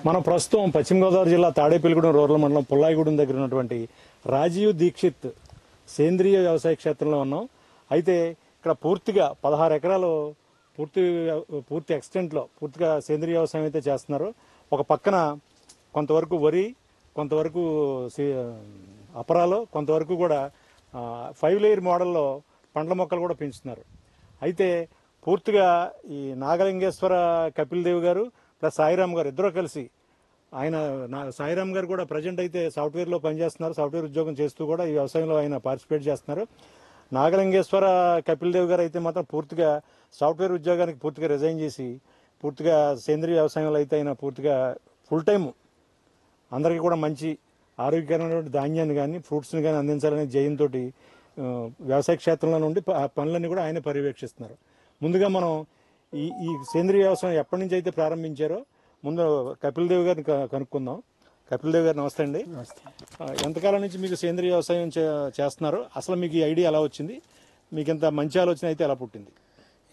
మనం ప్రస్తుతం పశ్చిమ గోదావరి జిల్లా తాడేపల్లిగూడెం రూరల్ మండలం పుల్లాయిగూడెం దగ్గర ఉన్నటువంటి రాజీవ్ దీక్షిత్ సేంద్రియ వ్యవసాయ క్షేత్రంలో ఉన్నాం. అయితే ఇక్కడ పూర్తిగా 16 ఎకరాలు పూర్తి ఎక్స్టెంట్లో పూర్తిగా సేంద్రియ వ్యవసాయం అయితే చేస్తున్నారు. ఒక పక్కన కొంతవరకు వరి, కొంతవరకు అపరాలు, కొంతవరకు కూడా 5 లేయర్ మోడల్లో పండ్ల మొక్కలు కూడా పెంచుతున్నారు. అయితే పూర్తిగా ఈ నాగలింగేశ్వర కపిల్ దేవ్ గారు ప్లస్ సాయిరామ్ గారు ఇద్దరు కలిసి, సాయిరామ్ గారు కూడా ప్రజెంట్ అయితే సాఫ్ట్వేర్లో పనిచేస్తున్నారు. సాఫ్ట్వేర్ ఉద్యోగం చేస్తూ కూడా ఈ వ్యవసాయంలో ఆయన పార్టిసిపేట్ చేస్తున్నారు. నాగలింగేశ్వర కపిల్ దేవ్ గారు అయితే మాత్రం పూర్తిగా సాఫ్ట్వేర్ ఉద్యోగానికి పూర్తిగా రిజైన్ చేసి పూర్తిగా సేంద్రీయ వ్యవసాయంలో అయితే ఆయన పూర్తిగా ఫుల్ టైం అందరికీ కూడా మంచి ఆరోగ్యకరమైనటువంటి ధాన్యాన్ని కానీ ఫ్రూట్స్ని కానీ అందించాలనే జయంతో వ్యవసాయ క్షేత్రంలో నుండి ఆ పనులన్నీ కూడా ఆయన పర్యవేక్షిస్తున్నారు. ముందుగా మనం ఈ సేంద్రీయ వ్యవసాయం ఎప్పటి నుంచి అయితే ప్రారంభించారో ముందు కపిల్ దేవ్ గారిని కనుక్కుందాం. కపిల్ దేవ్ గారు నమస్తే అండి. ఎంతకాలం నుంచి మీకు సేంద్రీయ వ్యవసాయం చేస్తున్నారు? అసలు మీకు ఈ ఐడియా ఎలా వచ్చింది? మీకు ఇంత మంచి ఆలోచన అయితే ఎలా పుట్టింది?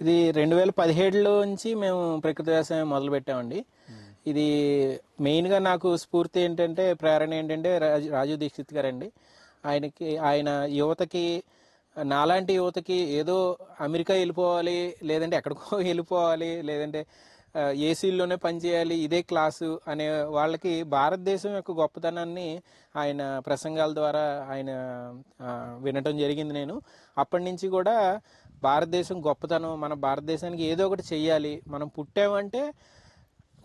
ఇది 2017లో నుంచి మేము ప్రకృతి వ్యవసాయం మొదలు పెట్టామండి. ఇది మెయిన్గా నాకు స్ఫూర్తి ఏంటంటే, ప్రేరణ ఏంటంటే రాజీవ్ దీక్షిత్ గారండి. ఆయన యువతకి, నాలాంటి యువతకి ఏదో అమెరికా వెళ్ళిపోవాలి, లేదంటే ఎక్కడికో వెళ్ళిపోవాలి, లేదంటే ఏసీల్లోనే పనిచేయాలి, ఇదే క్లాసు అనే వాళ్ళకి భారతదేశం యొక్క గొప్పతనాన్ని ఆయన ప్రసంగాల ద్వారా ఆయన వినటం జరిగింది. నేను అప్పటి నుంచి కూడా భారతదేశం గొప్పతనం, మన భారతదేశానికి ఏదో ఒకటి చెయ్యాలి, మనం పుట్టామంటే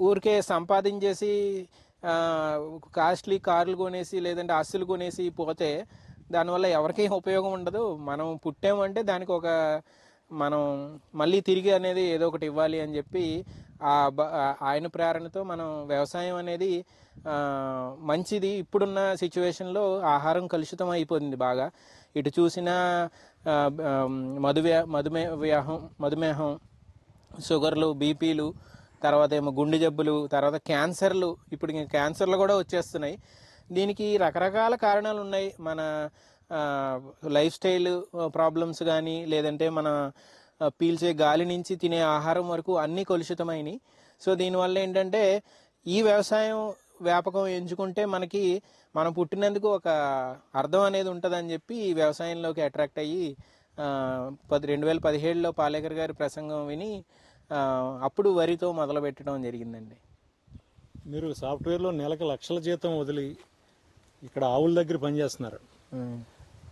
ఊరికే సంపాదించేసి కాస్ట్లీ కార్లు కొనేసి లేదంటే ఆస్తులు కొనేసి పోతే దానివల్ల ఎవరికీ ఉపయోగం ఉండదు. మనం పుట్టామంటే దానికి మనం మళ్ళీ తిరిగి అనేది ఏదో ఒకటి ఇవ్వాలి అని చెప్పి ఆయన ప్రేరణతో మనం వ్యవసాయం అనేది మంచిది. ఇప్పుడున్న సిచ్యువేషన్లో ఆహారం కలుషితం అయిపోయింది బాగా. ఇటు చూసినా మధుమేహం, షుగర్లు, బీపీలు, తర్వాత ఏమో గుండె జబ్బులు, తర్వాత క్యాన్సర్లు. ఇప్పుడు క్యాన్సర్లు కూడా వచ్చేస్తున్నాయి. దీనికి రకరకాల కారణాలు ఉన్నాయి. మన లైఫ్ స్టైల్ ప్రాబ్లమ్స్ కానీ, లేదంటే మన పీల్చే గాలి నుంచి తినే ఆహారం వరకు అన్నీ కలుషితమైనవి. సో దీనివల్ల ఏంటంటే ఈ వ్యవసాయం వ్యాపకం ఎంచుకుంటే మనం పుట్టినందుకు ఒక అర్థం అనేది ఉంటుందని చెప్పి ఈ వ్యవసాయంలోకి అట్రాక్ట్ అయ్యి 2017లో పాలేకర్ గారి ప్రసంగం విని అప్పుడు వరితో మొదలు పెట్టడం జరిగిందండి. మీరు సాఫ్ట్వేర్లో నెలకు లక్షల జీతం వదిలి ఇక్కడ ఆవుల దగ్గర పనిచేస్తున్నారు,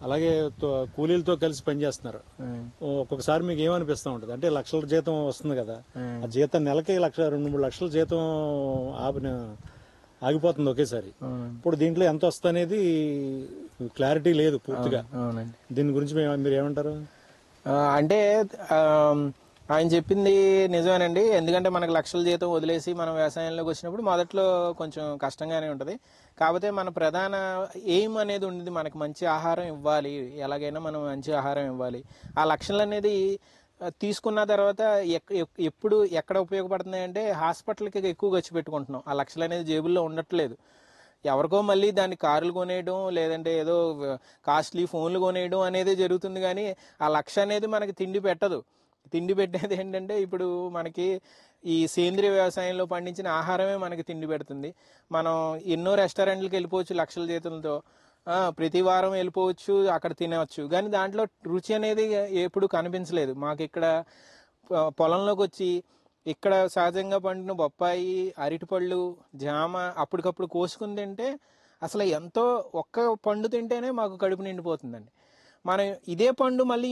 అలాగే కూలీలతో కలిసి పనిచేస్తున్నారు. ఒక్కొక్కసారి మీకు ఏమనిపిస్తూ ఉంటుంది అంటే లక్షల జీతం వస్తుంది కదా, ఆ జీతం నెలకి 2-3 లక్షల జీతం ఆగిపోతుంది ఒకేసారి. ఇప్పుడు దీంట్లో ఎంత వస్తుంది అనేది క్లారిటీ లేదు పూర్తిగా. దీని గురించి మీరు ఏమంటారు? అంటే ఆయన చెప్పింది నిజమేనండి. ఎందుకంటే మనకు లక్షల జీతం వదిలేసి మనం వ్యవసాయంలోకి వచ్చినప్పుడు మొదట్లో కొంచెం కష్టంగానే ఉంటుంది. కాకపోతే మన ప్రధాన ఎయిమ్ అనేది ఉండేది, మనకు మంచి ఆహారం ఇవ్వాలి, ఎలాగైనా మనం మంచి ఆహారం ఇవ్వాలి. ఆ లక్షలు అనేది తీసుకున్న తర్వాత ఎక్కడ ఉపయోగపడుతున్నాయి అంటే హాస్పిటల్కి ఎక్కువ ఖర్చు పెట్టుకుంటున్నాం. ఆ లక్షలు అనేది జేబుల్లో ఉండట్లేదు. ఎవరికో మళ్ళీ దాన్ని కార్లు కొనేయడం, లేదంటే ఏదో కాస్ట్లీ ఫోన్లు కొనేయడం అనేది జరుగుతుంది. కానీ ఆ లక్ష అనేది మనకి తిండి పెట్టదు. తిండి పెట్టేది ఏంటంటే ఇప్పుడు మనకి ఈ సేంద్రియ వ్యవసాయంలో పండించిన ఆహారమే మనకి తిండి పెడుతుంది. మనం ఎన్నో రెస్టారెంట్లకు వెళ్ళిపోవచ్చు లక్షల జీతంతో, ప్రతి వారం వెళ్ళిపోవచ్చు, అక్కడ తినవచ్చు. కానీ దాంట్లో రుచి అనేది ఎప్పుడు కనిపించలేదు. మాకు ఇక్కడ పొలంలోకి వచ్చి ఇక్కడ సహజంగా పండిన బొప్పాయి, అరటిపళ్ళు, జామ అప్పటికప్పుడు కోసుకుని తింటే అసలు ఎంతో, ఒక్క పండు తింటేనే మాకు కడుపు నిండిపోతుందండి. మనం ఇదే పండు మళ్ళీ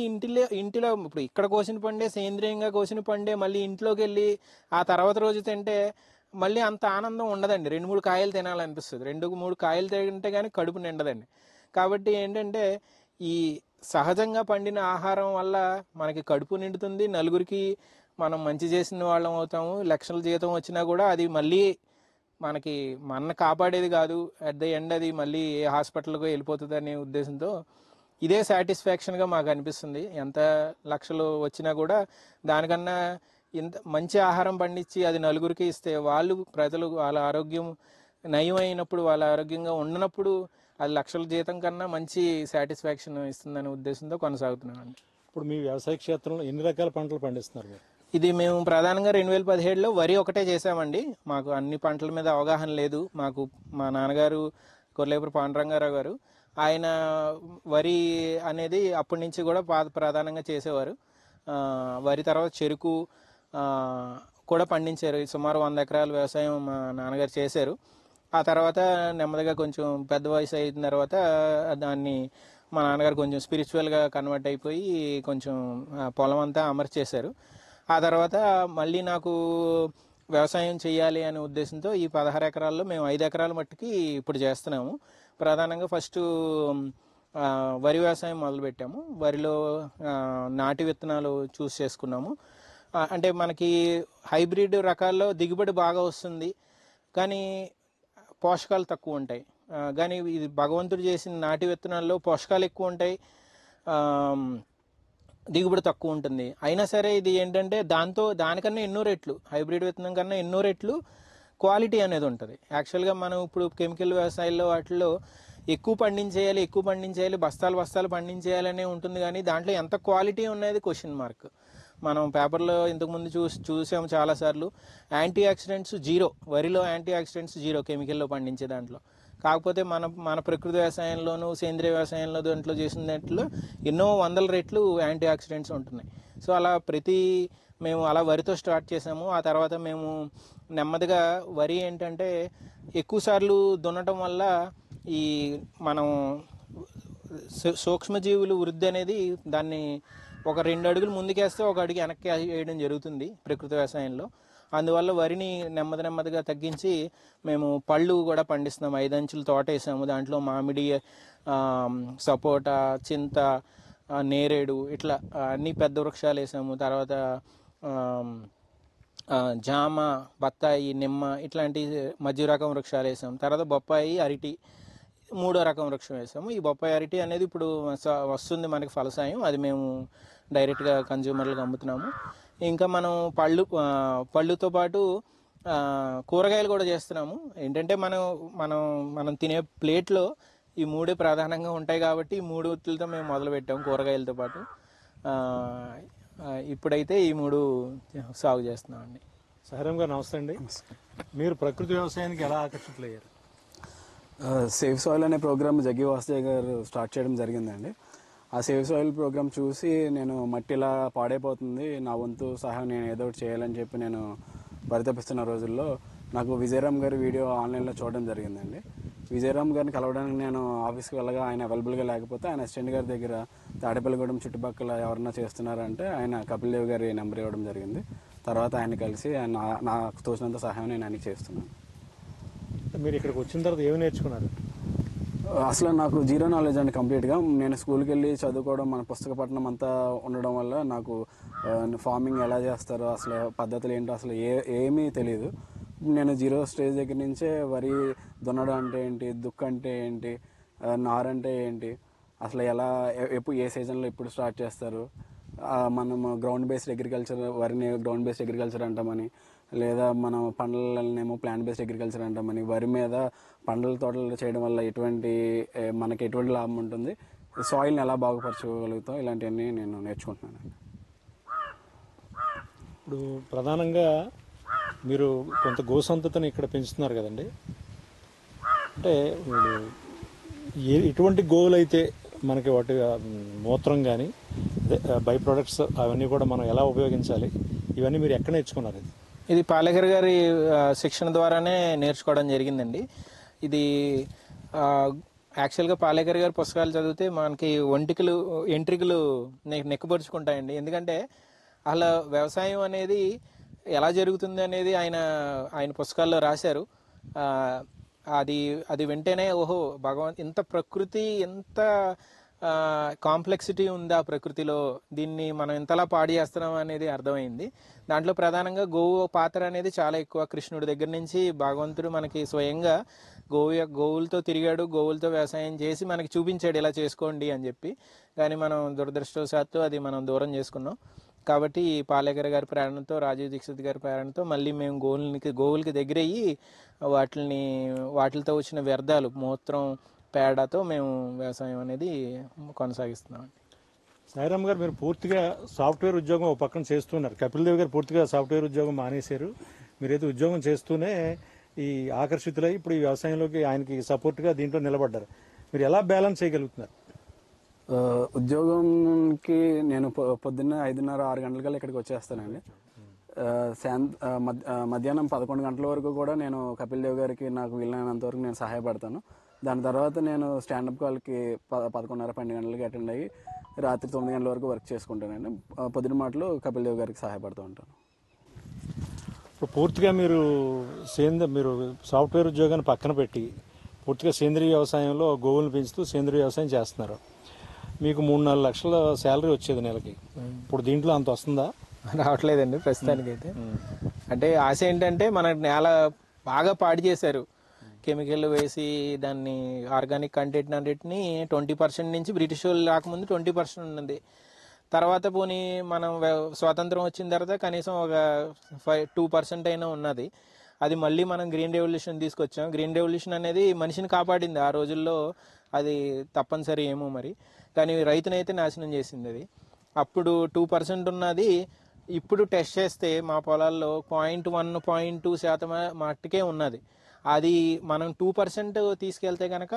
ఇంటిలో ఇప్పుడు ఇక్కడ కోసిన పండే, సేంద్రియంగా కోసిన పండే మళ్ళీ ఇంట్లోకి వెళ్ళి ఆ తర్వాత రోజు తింటే మళ్ళీ అంత ఆనందం ఉండదండి. 2-3 కాయలు తినాలనిపిస్తుంది. 2-3 కాయలు తింటే కానీ కడుపు నిండదండి. కాబట్టి ఏంటంటే ఈ సహజంగా పండిన ఆహారం వల్ల మనకి కడుపు నిండుతుంది, నలుగురికి మనం మంచి చేసిన వాళ్ళం అవుతాము. లక్షల జీతం వచ్చినా కూడా అది మళ్ళీ మన కాపాడేది కాదు. అట్ ద ఎండ్ అది మళ్ళీ ఏ హాస్పిటల్కో వెళ్ళిపోతుంది అనే ఉద్దేశంతో ఇదే సాటిస్ఫాక్షన్గా మాకు అనిపిస్తుంది. ఎంత లక్షలు వచ్చినా కూడా దానికన్నా ఇంత మంచి ఆహారం పండించి అది నలుగురికి ఇస్తే ప్రజలు వాళ్ళ ఆరోగ్యం నయం అయినప్పుడు, వాళ్ళ ఆరోగ్యంగా ఉన్నప్పుడు అది లక్షల జీతం కన్నా మంచి సాటిస్ఫాక్షన్ ఇస్తుందనే ఉద్దేశంతో కొనసాగుతున్నామండి. ఇప్పుడు మీ వ్యవసాయ క్షేత్రంలో ఎన్ని రకాల పంటలు పండిస్తున్నారు మీరు? ఇది మేము ప్రధానంగా 2017లో వరి ఒకటే చేసామండి. మాకు అన్ని పంటల మీద అవగాహన లేదు. మా నాన్నగారు కొర్లేపురం పాండురంగారావు గారు, ఆయన వరి అనేది అప్పటి నుంచి కూడా ప్రధానంగా చేసేవారు. వరి తర్వాత చెరుకు కూడా పండించారు. సుమారు 100 ఎకరాల వ్యవసాయం మా నాన్నగారు చేశారు. ఆ తర్వాత నెమ్మదిగా కొంచెం పెద్ద వయసు అయిన తర్వాత దాన్ని మా నాన్నగారు కొంచెం స్పిరిచువల్గా కన్వర్ట్ అయిపోయి కొంచెం పొలం అంతా అమర్చేశారు. ఆ తర్వాత మళ్ళీ నాకు వ్యవసాయం చేయాలి అనే ఉద్దేశంతో ఈ 16 ఎకరాల్లో మేము 5 ఎకరాల మట్టుకి ఇప్పుడు చేస్తున్నాము. ప్రధానంగా ఫస్ట్ వరి వ్యవసాయం మొదలుపెట్టాము. వరిలో నాటి విత్తనాలు చూస్ చేసుకున్నాము. అంటే మనకి హైబ్రిడ్ రకాల్లో దిగుబడి బాగా వస్తుంది, కానీ పోషకాలు తక్కువ ఉంటాయి. కానీ ఇది భగవంతుడు చేసిన నాటి విత్తనాల్లో పోషకాలు ఎక్కువ ఉంటాయి, దిగుబడి తక్కువ ఉంటుంది. అయినా సరే ఇది ఏంటంటే దానికన్నా ఎన్నో రెట్లు, హైబ్రిడ్ విత్తనం కన్నా ఎన్నో రెట్లు క్వాలిటీ అనేది ఉంటుంది. యాక్చువల్గా మనం ఇప్పుడు కెమికల్ వ్యవసాయాల్లో వాటిల్లో ఎక్కువ పండించేయాలి, బస్తాలు పండించేయాలనే ఉంటుంది. కానీ దాంట్లో ఎంత క్వాలిటీ ఉన్నది క్వశ్చన్ మార్క్. మనం పేపర్లో ఇంతకుముందు చూసాము చాలాసార్లు. యాంటీ ఆక్సిడెంట్స్ జీరో, వరిలో యాంటీ ఆక్సిడెంట్స్ జీరో కెమికల్లో పండించే దాంట్లో. కాకపోతే మన ప్రకృతి వ్యవసాయంలోనూ సేంద్రియ వ్యవసాయంలో దాంట్లో చేసిన దాంట్లో ఎన్నో వందల రెట్లు యాంటీ ఆక్సిడెంట్స్ ఉంటున్నాయి. సో అలా మేము అలా వరితో స్టార్ట్ చేసాము. ఆ తర్వాత మేము నెమ్మదిగా వరి ఏంటంటే ఎక్కువసార్లు దున్నటం వల్ల ఈ మనం సూక్ష్మజీవులు వృద్ధి అనేది దాన్ని ఒక 2 అడుగులు ముందుకేస్తే 1 అడుగు వెనక్కి వేయడం జరుగుతుంది ప్రకృతి వ్యవసాయంలో. అందువల్ల వరిని నెమ్మదిగా తగ్గించి మేము పళ్ళు కూడా పండిస్తున్నాము. 5 అంచులు తోట వేసాము. దాంట్లో మామిడి, సపోటా, చింత, నేరేడు ఇట్లా అన్ని పెద్ద వృక్షాలు వేసాము. తర్వాత జామ, బత్తాయి, నిమ్మ ఇట్లాంటి మధ్య రకం వృక్షాలు వేసాము. తర్వాత బొప్పాయి, అరటి 3వ రకం వృక్షం వేసాము. ఈ బొప్పాయి, అరటి అనేది ఇప్పుడు వస్తుంది మనకి ఫలసాయం. అది మేము డైరెక్ట్గా కన్జ్యూమర్లకు అమ్ముతున్నాము. ఇంకా మనం పళ్ళుతో పాటు కూరగాయలు కూడా చేస్తున్నాము. ఏంటంటే మనం తినే ప్లేట్లో ఈ 3 ప్రధానంగా ఉంటాయి కాబట్టి ఈ 3 మేము మొదలుపెట్టాము కూరగాయలతో పాటు. ఇప్పుడైతే ఈ 3 సాగు చేస్తున్నామండి. సహరం గారు నమస్తే అండి. మీరు ప్రకృతి వ్యవసాయానికి ఎలా ఆకర్షితులయ్యారు? సేవ్ సాయిల్ అనే ప్రోగ్రామ్ జగ్గి వాసుదేవ్ గారు స్టార్ట్ చేయడం జరిగిందండి. ఆ సేవ్ సాయిల్ ప్రోగ్రామ్ చూసి నేను మట్టి ఇలా పాడైపోతుంది, నా వంతు సహాయం నేను ఏదో ఒకటి చేయాలని చెప్పి నేను పరితపిస్తున్న రోజుల్లో నాకు విజయరామ్ గారి వీడియో ఆన్లైన్లో చూడడం జరిగిందండి. విజయరామ్ గారిని కలవడానికి నేను ఆఫీస్కి వెళ్ళగా ఆయన అవైలబుల్గా లేకపోతే ఆయన అసిస్టెంట్ గారి దగ్గర తాడేపల్లిగూడెం చుట్టుపక్కల ఎవరన్నా చేస్తున్నారంటే ఆయన కపిల్ దేవ్ గారి నెంబర్ ఇవ్వడం జరిగింది. తర్వాత ఆయన కలిసి నాకు తోచినంత సహాయం నేను ఆయనకి చేస్తున్నాను. మీరు ఇక్కడికి వచ్చిన తర్వాత ఏమి నేర్చుకున్నారు? అసలు నాకు జీరో నాలెడ్జ్ అండి కంప్లీట్గా. నేను స్కూల్కి వెళ్ళి చదువుకోవడం, మన పుస్తక పఠనం అంతా ఉండడం వల్ల నాకు ఫార్మింగ్ ఎలా చేస్తారో అసలు పద్ధతులు ఏంటో అసలు ఏమీ తెలియదు. నేను జీరో స్టేజ్ దగ్గర నుంచే వరి దున్నడం అంటే ఏంటి, దుక్కు అంటే ఏంటి, నారు అంటే ఏంటి, అసలు ఎలా ఏ సీజన్లో ఎప్పుడు స్టార్ట్ చేస్తారు, మనం గ్రౌండ్ బేస్డ్ అగ్రికల్చర్, వరిని గ్రౌండ్ బేస్డ్ అగ్రికల్చర్ అంటామని, లేదా మనం పండ్లనేమో ప్లాంట్ బేస్డ్ అగ్రికల్చర్ అంటామని, వరి మీద పండ్ల తోటలు చేయడం వల్ల మనకి ఎటువంటి లాభం ఉంటుంది, సాయిల్ని ఎలా బాగుపరచుకోగలుగుతాం, ఇలాంటివన్నీ నేను నేర్చుకుంటున్నాను. ఇప్పుడు ప్రధానంగా మీరు కొంత గోసంతతిని ఇక్కడ పెంచుతున్నారు కదండి. అంటే ఎటువంటి గోవులు అయితే మనకి వాటి మూత్రం కానీ బై ప్రొడక్ట్స్ అవన్నీ కూడా మనం ఎలా ఉపయోగించాలి, ఇవన్నీ మీరు ఎక్కడ నేర్చుకున్నారు? ఇది పాలేకర్ గారి శిక్షణ ద్వారానే నేర్చుకోవడం జరిగిందండి. ఇది యాక్చువల్గా పాలేకర్ గారి పుస్తకాలు చదివితే మనకి ఎంట్రికలు నెక్కపరుచుకుంటాయండి. ఎందుకంటే అలా వ్యవసాయం అనేది ఎలా జరుగుతుంది అనేది ఆయన పుస్తకాల్లో రాశారు. అది వింటేనే ఓహో ఇంత ప్రకృతి, ఎంత కాంప్లెక్సిటీ ఉంది ఆ ప్రకృతిలో, దీన్ని మనం ఇంతలా పాడు చేస్తున్నాం అనేది అర్థమైంది. దాంట్లో ప్రధానంగా గోవు పాత్ర అనేది చాలా ఎక్కువ. కృష్ణుడి దగ్గర నుంచి భగవంతుడు మనకి స్వయంగా గోవులతో తిరిగాడు, గోవులతో వ్యవసాయం చేసి మనకి చూపించాడు ఇలా చేసుకోండి అని చెప్పి. కానీ మనం దురదృష్టవశాత్తు అది మనం దూరం చేసుకున్నాం. కాబట్టి పాలేకర్ గారి ప్రేరణతో, రాజీవ్ దీక్షిత్ గారి ప్రేరణతో మళ్ళీ మేము గోవులకి దగ్గరయ్యి వాటితో వచ్చిన వ్యర్థాలు, మూత్రం, పేడతో మేము వ్యవసాయం అనేది కొనసాగిస్తున్నాం. సాయిరామ్ గారు, మీరు పూర్తిగా సాఫ్ట్వేర్ ఉద్యోగం ఒక పక్కన చేస్తున్నారు. కపిల్ దేవ్ గారు పూర్తిగా సాఫ్ట్వేర్ ఉద్యోగం మానేశారు. మీరైతే ఉద్యోగం చేస్తూనే ఈ ఆకర్షితులై ఇప్పుడు ఈ వ్యవసాయంలోకి ఆయనకి సపోర్ట్గా దీంట్లో నిలబడ్డారు. మీరు ఎలా బ్యాలెన్స్ చేయగలుగుతున్నారు? ఉద్యోగంకి నేను పొద్దున్న 5:30, 6 గంటలకల్లా ఇక్కడికి వచ్చేస్తానండి. మధ్యాహ్నం 11 గంటల వరకు కూడా నేను కపిల్ దేవ్ గారికి నాకు వీలైనంత వరకు నేను సహాయపడతాను. దాని తర్వాత నేను స్టాండప్ కాల్కి 11:30, 12 గంటలకి అటెండ్ అయ్యి రాత్రి 9 గంటల వరకు వర్క్ చేసుకుంటానండి. పొద్దున మాటలు కపిల్ దేవ్ గారికి సహాయపడుతూ ఉంటాను. ఇప్పుడు పూర్తిగా మీరు సాఫ్ట్వేర్ ఉద్యోగాన్ని పక్కన పెట్టి పూర్తిగా సేంద్రీయ వ్యవసాయంలో గోవులను పెంచుతూ సేంద్రీయ వ్యవసాయం చేస్తున్నారు. మీకు 3-4 లక్షల శాలరీ వచ్చేది నెలకి. ఇప్పుడు దీంట్లో అంత వస్తుందా? రావట్లేదండి ప్రస్తుతానికి అయితే. అంటే ఆశ ఏంటంటే మన నేల బాగా పాడు చేశారు, కెమికల్ వేసి దాన్ని ఆర్గానిక్ కంటెంట్ అన్నిటిని 20% నుంచి బ్రిటిష్ వాళ్ళు రాకముందు 20% ఉన్నది. తర్వాత పోనీ మనం స్వాతంత్రం వచ్చిన తర్వాత కనీసం ఒక 2% అయినా ఉన్నది. అది మళ్ళీ మనం గ్రీన్ రెవల్యూషన్ తీసుకొచ్చాం. గ్రీన్ రెవల్యూషన్ అనేది మనిషిని కాపాడింది ఆ రోజుల్లో, అది తప్పనిసరి ఏమో మరి, కానీ రైతునైతే నాశనం చేసింది అది. అప్పుడు 2% ఉన్నది, ఇప్పుడు టెస్ట్ చేస్తే మా పొలాల్లో 0.1, 0.2% మట్టుకే ఉన్నది. అది మనం 2% తీసుకెళ్తే కనుక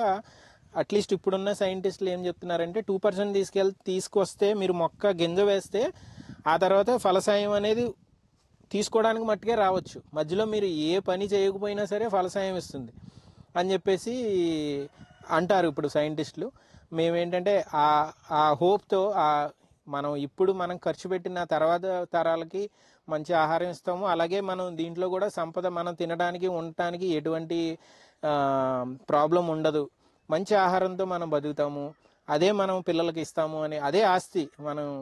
అట్లీస్ట్ ఇప్పుడున్న సైంటిస్టులు ఏం చెప్తున్నారంటే 2% తీసుకొస్తే మీరు మొక్క గింజ వేస్తే ఆ తర్వాత ఫలసాయం అనేది తీసుకోవడానికి మట్టుకే రావచ్చు. మధ్యలో మీరు ఏ పని చేయకపోయినా సరే ఫలసాయం ఇస్తుంది అని చెప్పేసి అంటారు ఇప్పుడు సైంటిస్టులు. మేమేంటంటే ఆ హోప్తో మనం ఖర్చు పెట్టిన తర్వాత తరాలకి మంచి ఆహారం ఇస్తాము. అలాగే మనం దీంట్లో కూడా సంపద మనం తినడానికి ఉండటానికి ఎటువంటి ప్రాబ్లం ఉండదు. మంచి ఆహారంతో మనం బతుకుతాము, అదే మనం పిల్లలకి ఇస్తాము అని, అదే ఆస్తి.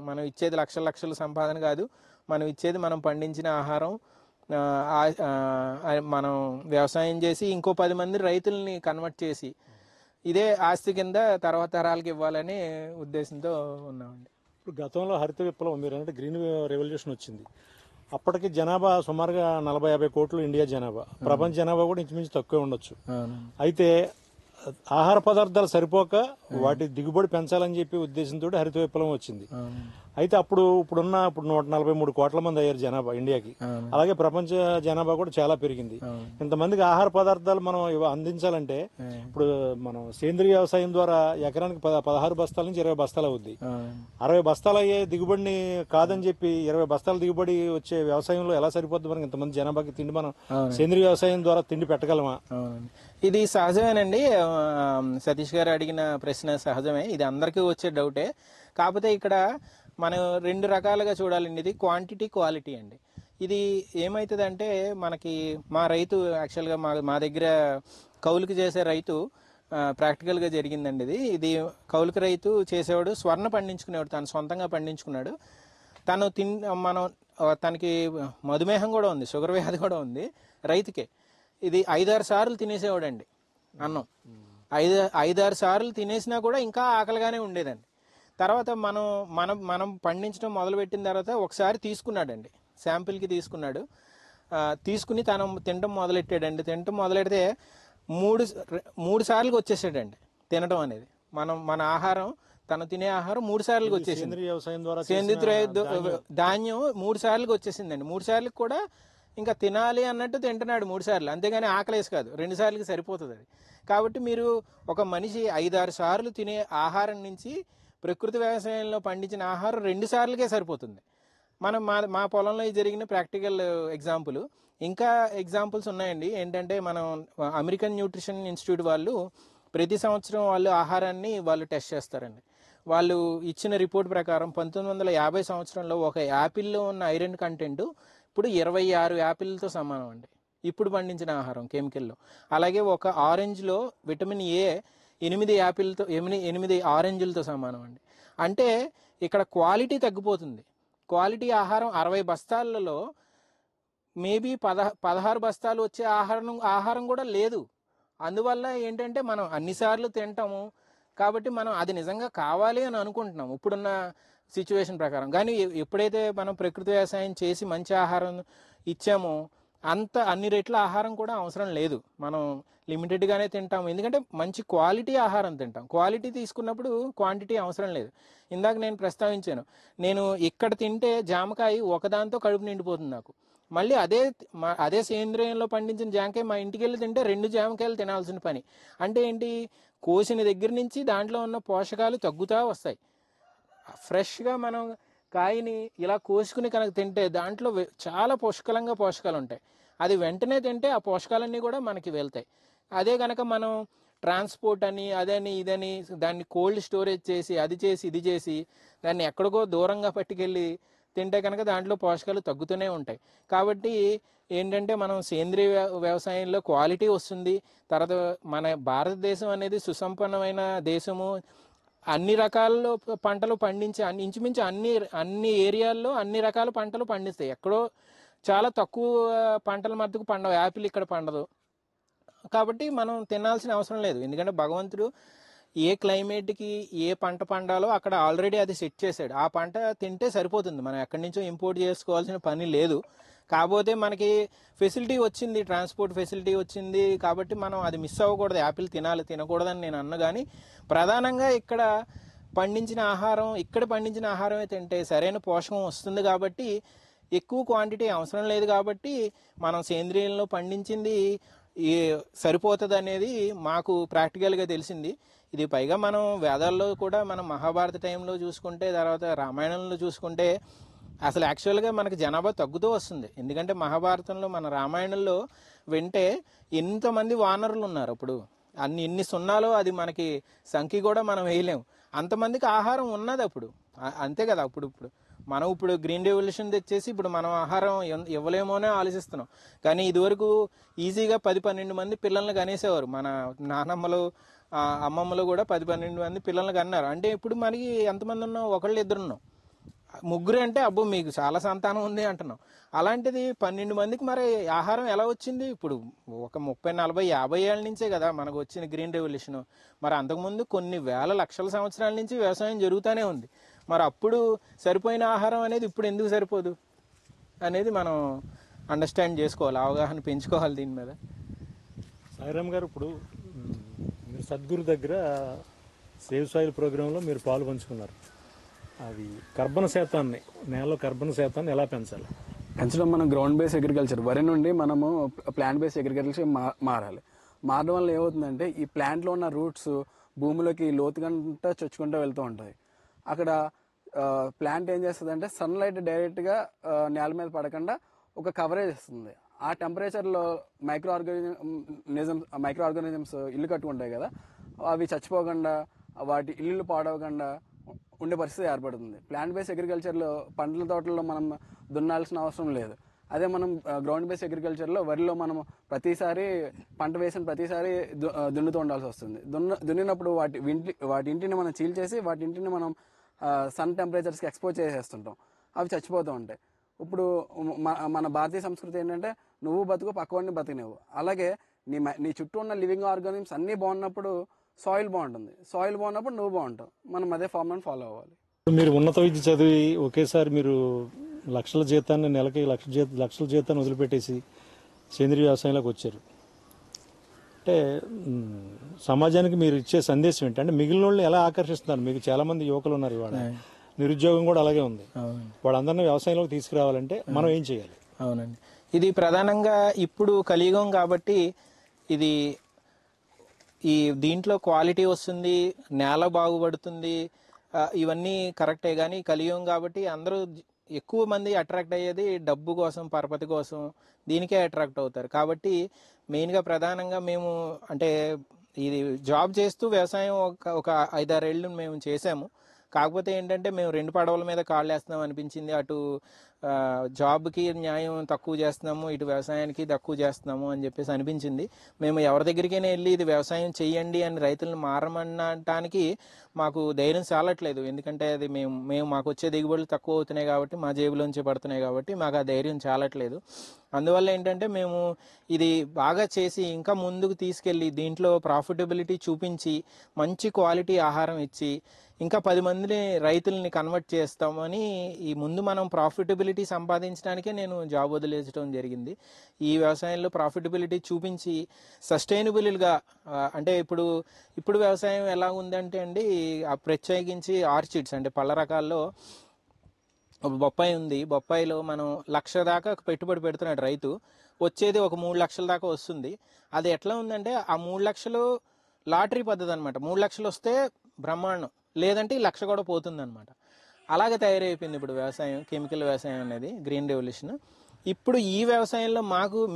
మనం ఇచ్చేది లక్షల సంపాదన కాదు, మనం ఇచ్చేది మనం పండించిన ఆహారం. మనం వ్యవసాయం చేసి ఇంకో 10 మంది రైతుల్ని కన్వర్ట్ చేసి ఇదే ఆస్తి కింద తర్వాత తరాలకి ఇవ్వాలనే ఉద్దేశంతో ఉన్నామండి. ఇప్పుడు గతంలో హరిత విప్లవం, మీరు అంటే గ్రీన్ రెవల్యూషన్ వచ్చింది. అప్పటికి జనాభా సుమారుగా 40-50 కోట్లు ఇండియా జనాభా. ప్రపంచ జనాభా కూడా ఇంచుమించు తక్కువే ఉండొచ్చు. అయితే ఆహార పదార్థాలు సరిపోక వాటి దిగుబడి పెంచాలని చెప్పి ఉద్దేశంతో హరిత విప్లవం వచ్చింది. అయితే ఇప్పుడు 143 కోట్ల మంది అయ్యారు జనాభా ఇండియాకి. అలాగే ప్రపంచ జనాభా కూడా చాలా పెరిగింది. ఇంతమందికి ఆహార పదార్థాలు మనం అందించాలంటే ఇప్పుడు మనం సేంద్రీయ వ్యవసాయం ద్వారా ఎకరానికి 16 బస్తాల నుంచి 20 బస్తాలు అవుద్ది. 60 బస్తాలు అయ్యే దిగుబడిని కాదని చెప్పి 20 బస్తాల దిగుబడి వచ్చే వ్యవసాయంలో ఎలా సరిపోద్ది? మనకి ఇంతమంది జనాభాకి తిండి మనం సేంద్రీయ వ్యవసాయం ద్వారా తిండి పెట్టగలమా? ఇది సహజమేనండి. సతీష్ గారు అడిగిన ప్రశ్న సహజమే, ఇది అందరికీ వచ్చే డౌటే. కాకపోతే ఇక్కడ మనం 2 రకాలుగా చూడాలండి. ఇది క్వాంటిటీ, క్వాలిటీ అండి. ఇది ఏమవుతుందంటే మనకి మా రైతు యాక్చువల్గా మా దగ్గర కౌలుకి చేసే రైతు ప్రాక్టికల్గా జరిగిందండి. ఇది కౌలుకి రైతు చేసేవాడు, స్వర్ణ పండించుకునేవాడు, తను సొంతంగా పండించుకున్నాడు. తనకి మధుమేహం కూడా ఉంది, షుగర్ వ్యాధి కూడా ఉంది రైతుకే. ఇది 5-6 సార్లు తినేసేవాడండి అన్నం. 5-6 సార్లు తినేసినా కూడా ఇంకా ఆకలిగానే ఉండేదండి. తర్వాత మనం పండించడం మొదలుపెట్టిన తర్వాత ఒకసారి తీసుకున్నాడండి, శాంపిల్కి తీసుకున్నాడు. తీసుకుని తను తినడం మొదలెట్టాడండి. తినడం మొదలెడితే 3 సార్లుగా వచ్చేసాడండి తినడం అనేది. మన ఆహారం, తను తినే ఆహారం 3 సార్లుగా వచ్చేసింది. సేంద్రీయ ధాన్యం 3 సార్లుగా వచ్చేసిందండి. 3 సార్లకు కూడా ఇంకా తినాలి అన్నట్టు తింటున్నాడు 3 సార్లు, అంతేగాని ఆకలేసి కాదు. 2 సార్లకి సరిపోతుంది అది. కాబట్టి మీరు ఒక మనిషి 5-6 సార్లు తినే ఆహారం నుంచి ప్రకృతి వ్యవసాయంలో పండించిన ఆహారం 2 సార్లకే సరిపోతుంది. మా పొలంలో జరిగిన ప్రాక్టికల్ ఎగ్జాంపుల్. ఇంకా ఎగ్జాంపుల్స్ ఉన్నాయండి. ఏంటంటే మనం అమెరికన్ న్యూట్రిషన్ ఇన్స్టిట్యూట్ వాళ్ళు ప్రతి సంవత్సరం ఆహారాన్ని టెస్ట్ చేస్తారండి. వాళ్ళు ఇచ్చిన రిపోర్ట్ ప్రకారం 1950 సంవత్సరంలో ఒక యాపిల్లో ఉన్న ఐరన్ కంటెంట్ ఇప్పుడు 26 యాపిల్తో సమానం అండి, ఇప్పుడు పండించిన ఆహారం కెమికల్లో. అలాగే ఒక ఆరెంజ్లో విటమిన్ ఏ 8 ఆరెంజ్లతో సమానం అండి. అంటే ఇక్కడ క్వాలిటీ తగ్గిపోతుంది. క్వాలిటీ ఆహారం 60 బస్తాలలో మేబీ 16 బస్తాలు వచ్చే ఆహారం కూడా లేదు. అందువల్ల ఏంటంటే మనం అన్నిసార్లు తింటాము కాబట్టి మనం అది నిజంగా కావాలి అని అనుకుంటున్నాం ఇప్పుడున్న సిచ్యువేషన్ ప్రకారం. కానీ ఎప్పుడైతే మనం ప్రకృతి వ్యవసాయం చేసి మంచి ఆహారం ఇచ్చామో అన్ని రెట్ల ఆహారం కూడా అవసరం లేదు. మనం లిమిటెడ్గానే తింటాం, ఎందుకంటే మంచి క్వాలిటీ ఆహారం తింటాం. క్వాలిటీ తీసుకున్నప్పుడు క్వాంటిటీ అవసరం లేదు. ఇందాక నేను ప్రస్తావించాను, నేను ఇక్కడ తింటే జామకాయ ఒకదాంతో కడుపు నిండిపోతుంది నాకు. మళ్ళీ అదే సేంద్రియంలో పండించిన జామకాయ మా ఇంటికి వెళ్ళి తింటే 2 జామకాయలు తినాల్సిన పని. అంటే ఏంటి, కోసిన దగ్గర నుంచి దాంట్లో ఉన్న పోషకాలు తగ్గుతూ వస్తాయి. ఫ్రెష్గా మనం కాయని ఇలా కోసుకుని కనుక తింటే దాంట్లో చాలా పుష్కలంగా పోషకాలు ఉంటాయి. అది వెంటనే తింటే ఆ పోషకాలన్నీ కూడా మనకి వెళ్తాయి. అదే కనుక మనం ట్రాన్స్పోర్ట్ అని అదని ఇదని దాన్ని కోల్డ్ స్టోరేజ్ చేసి అది చేసి ఇది చేసి దాన్ని ఎక్కడికో దూరంగా పట్టుకెళ్ళి తింటే కనుక దాంట్లో పోషకాలు తగ్గుతూనే ఉంటాయి. కాబట్టి ఏంటంటే మనం సేంద్రియ వ్యవసాయంలో క్వాలిటీ వస్తుంది. తర్వాత మన భారతదేశం అనేది సుసంపన్నమైన దేశము. అన్ని రకాల పంటలు పండించే ఇంచుమించు అన్ని ఏరియాల్లో అన్ని రకాల పంటలు పండిస్తాయి. ఎక్కడో చాలా తక్కువ పంటల మట్టుకు పండవు. యాపిల్ ఇక్కడ పండదు. కాబట్టి మనం తినాల్సిన అవసరం లేదు, ఎందుకంటే భగవంతుడు ఏ క్లైమేట్కి ఏ పంట పండాలో అక్కడ ఆల్రెడీ అది సెట్ చేశాడు. ఆ పంట తింటే సరిపోతుంది, మనం ఎక్కడి నుంచో ఇంపోర్ట్ చేసుకోవాల్సిన పని లేదు. కాకపోతే మనకి ఫెసిలిటీ వచ్చింది, ట్రాన్స్పోర్ట్ ఫెసిలిటీ వచ్చింది, కాబట్టి మనం అది మిస్ అవ్వకూడదు. యాపిల్ తినకూడదని నేను అన్న, కానీ ప్రధానంగా ఇక్కడ పండించిన ఆహారమే తింటే సరైన పోషకం వస్తుంది. కాబట్టి ఎక్కువ క్వాంటిటీ అవసరం లేదు. కాబట్టి మనం సేంద్రియంలో పండించింది సరిపోతుంది అనేది మాకు ప్రాక్టికల్గా తెలిసింది. ఇది పైగా మనం వేదాల్లో కూడా మనం మహాభారత టైంలో చూసుకుంటే, తర్వాత రామాయణంలో చూసుకుంటే అసలు యాక్చువల్గా మనకి జనాభా తగ్గుతూ వస్తుంది. ఎందుకంటే మహాభారతంలో మన రామాయణంలో వింటే ఎంతమంది వానరులు ఉన్నారు. అప్పుడు ఎన్ని సున్నాలో అది మనకి సంఖ్య కూడా మనం వేయలేము. అంతమందికి ఆహారం ఉన్నది అప్పుడు. అంతే కదా. మనం గ్రీన్ రెవల్యూషన్ తెచ్చేసి ఇప్పుడు మనం ఆహారం ఇవ్వలేమోనే ఆలోచిస్తున్నాం. కానీ ఇదివరకు ఈజీగా 10-12 మంది పిల్లల్ని కనేసేవారు. మన నానమ్మలు అమ్మమ్మలు కూడా 10-12 మంది పిల్లల్ని కన్నారు. అంటే ఇప్పుడు మనకి ఎంతమంది ఉన్నాం, 1-2 ఉన్నాం. 3 అంటే అబ్బో మీకు చాలా సంతానం ఉంది అంటున్నాం. అలాంటిది 12 మందికి మరి ఆహారం ఎలా వచ్చింది? ఇప్పుడు ఒక 30-40-50 ఏళ్ళ నుంచే కదా మనకు వచ్చిన గ్రీన్ రెవల్యూషన్. మరి అంతకుముందు కొన్ని వేల లక్షల సంవత్సరాల నుంచి వ్యవసాయం జరుగుతూనే ఉంది. మరి అప్పుడు సరిపోయిన ఆహారం అనేది ఇప్పుడు ఎందుకు సరిపోదు అనేది మనం అండర్స్టాండ్ చేసుకోవాలి, అవగాహన పెంచుకోవాలి దీని మీద. సాయిరామ్ గారు, ఇప్పుడు మీరు సద్గురు దగ్గర సేవ్ సాయిల్ ప్రోగ్రాంలో మీరు పాలు పంచుకున్నారు. అది నేలలో కర్బన శాతాన్ని ఎలా పెంచాలి? పెంచడం మనం గ్రౌండ్ బేస్ అగ్రికల్చర్, వరి నుండి మనము ప్లాంట్ బేస్ అగ్రికల్చర్ మారాలి. మారడం వల్ల ఏమవుతుందంటే ఈ ప్లాంట్లో ఉన్న రూట్స్ భూమిలోకి లోతుగంట చొచ్చుకుంటూ వెళ్తూ ఉంటుంది. అక్కడ ప్లాంట్ ఏం చేస్తుంది అంటే సన్లైట్ డైరెక్ట్గా నేల మీద పడకుండా ఒక కవరేజ్ ఇస్తుంది. ఆ టెంపరేచర్లో మైక్రో ఆర్గానిజమ్స్ ఇల్లు కట్టుకుంటాయి కదా, అవి చచ్చిపోకుండా వాటి ఇల్లు పాడవకుండా ఉండే పరిస్థితి ఏర్పడుతుంది. ప్లాంట్ బేస్ అగ్రికల్చర్లో పండ్ల తోటల్లో మనం దున్నాల్సిన అవసరం లేదు. అదే మనం గ్రౌండ్ బేస్ అగ్రికల్చర్లో వరిలో మనం ప్రతిసారి పంట వేసిన ప్రతిసారి దున్నుతూ ఉండాల్సి వస్తుంది. దున్నినప్పుడు వాటి ఇంటిని మనం చీల్చేసి వాటి ఇంటిని మనం సన్ టెంపరేచర్స్కి ఎక్స్పోజ్ చేసేస్తుంటాం. అవి చచ్చిపోతూ ఉంటాయి. ఇప్పుడు మన భారతీయ సంస్కృతి ఏంటంటే నువ్వు బతుకు పక్కవాడిని బతికినవు. అలాగే నీ చుట్టూ ఉన్న లివింగ్ ఆర్గానిజమ్స్ అన్నీ బాగున్నప్పుడు సాయిల్ బాగుంటుంది. సాయిల్ బాగున్నప్పుడు నువ్వు బాగుంటావు. మనం అదే ఫార్ములాని ఫాలో అవ్వాలి. మీరు ఉన్నత విద్య చదివి ఒకేసారి మీరు లక్షల జీతాన్ని, నెలకి లక్షల జీతాన్ని వదిలిపెట్టేసి సేంద్రీయ వ్యవసాయంలోకి వచ్చారు. అంటే సమాజానికి మీరు ఇచ్చే సందేశం ఏంటి? అంటే మిగిలిన వాళ్ళని ఎలా ఆకర్షిస్తున్నారు? మీకు చాలా మంది యువకులు ఉన్నారు, ఇవాళ నిరుద్యోగం కూడా అలాగే ఉంది. వాళ్ళందరినీ వ్యవసాయంలోకి తీసుకురావాలంటే మనం ఏం చేయాలి? అవునండి, ఇది ప్రధానంగా ఇప్పుడు కలియుగం కాబట్టి దీంట్లో క్వాలిటీ వస్తుంది, నేల బాగుపడుతుంది, ఇవన్నీ కరెక్టే. కానీ కలియుగం కాబట్టి అందరూ ఎక్కువ మంది అట్రాక్ట్ అయ్యేది డబ్బు కోసం, పరపతి కోసం, దీనికే అట్రాక్ట్ అవుతారు. కాబట్టి మెయిన్గా ప్రధానంగా మేము అంటే ఇది జాబ్ చేస్తూ వ్యవసాయం ఒక 5-6 ఏళ్ళు మేము చేసాము. కాకపోతే ఏంటంటే మేము 2 పడవల మీద కాళ్ళు వేస్తున్నాం అనిపించింది. అటు జాబ్కి న్యాయం తక్కువ చేస్తున్నాము, ఇటు వ్యవసాయానికి తక్కువ చేస్తున్నాము అని చెప్పేసి అనిపించింది. మేము ఎవరి దగ్గరికైనా వెళ్ళి ఇది వ్యవసాయం చెయ్యండి అని రైతులను మారమనటానికి మాకు ధైర్యం చాలట్లేదు. ఎందుకంటే అది మాకు వచ్చే దిగుబడులు తక్కువ అవుతున్నాయి కాబట్టి, మా జేబులోంచి పడుతున్నాయి కాబట్టి మాకు ఆ ధైర్యం చాలట్లేదు. అందువల్ల ఏంటంటే మేము ఇది బాగా చేసి ఇంకా ముందుకు తీసుకెళ్ళి దీంట్లో ప్రాఫిటబిలిటీ చూపించి మంచి క్వాలిటీ ఆహారం ఇచ్చి ఇంకా 10 మందిని రైతుల్ని కన్వర్ట్ చేస్తామని ఈ ముందు మనం ప్రాఫిటబిలిటీ సంపాదించడానికే నేను జాబ్ వదిలేయడం జరిగింది. ఈ వ్యవసాయంలో ప్రాఫిటబిలిటీ చూపించి సస్టైనబుల్గా అంటే ఇప్పుడు వ్యవసాయం ఎలా ఉందంటే అండి, ప్రత్యేకించి ఆర్చిడ్స్ అంటే పళ్ళ రకాల్లో బొప్పాయి ఉంది. బొప్పాయిలో మనం 1,00,000 దాకా పెట్టుబడి పెడుతున్నాడు రైతు, వచ్చేది ఒక 3 లక్షల దాకా వస్తుంది. అది ఎట్లా ఉందంటే ఆ 3 లక్షలు లాటరీ పద్ధతి అనమాట. 3 లక్షలు వస్తే బ్రహ్మాండం, లేదంటే 1,00,000 కూడా పోతుంది అనమాట. అలాగే తయారైపోయింది ఇప్పుడు వ్యవసాయం, కెమికల్ వ్యవసాయం అనేది, గ్రీన్ రెవల్యూషన్. ఇప్పుడు ఈ వ్యవసాయంలో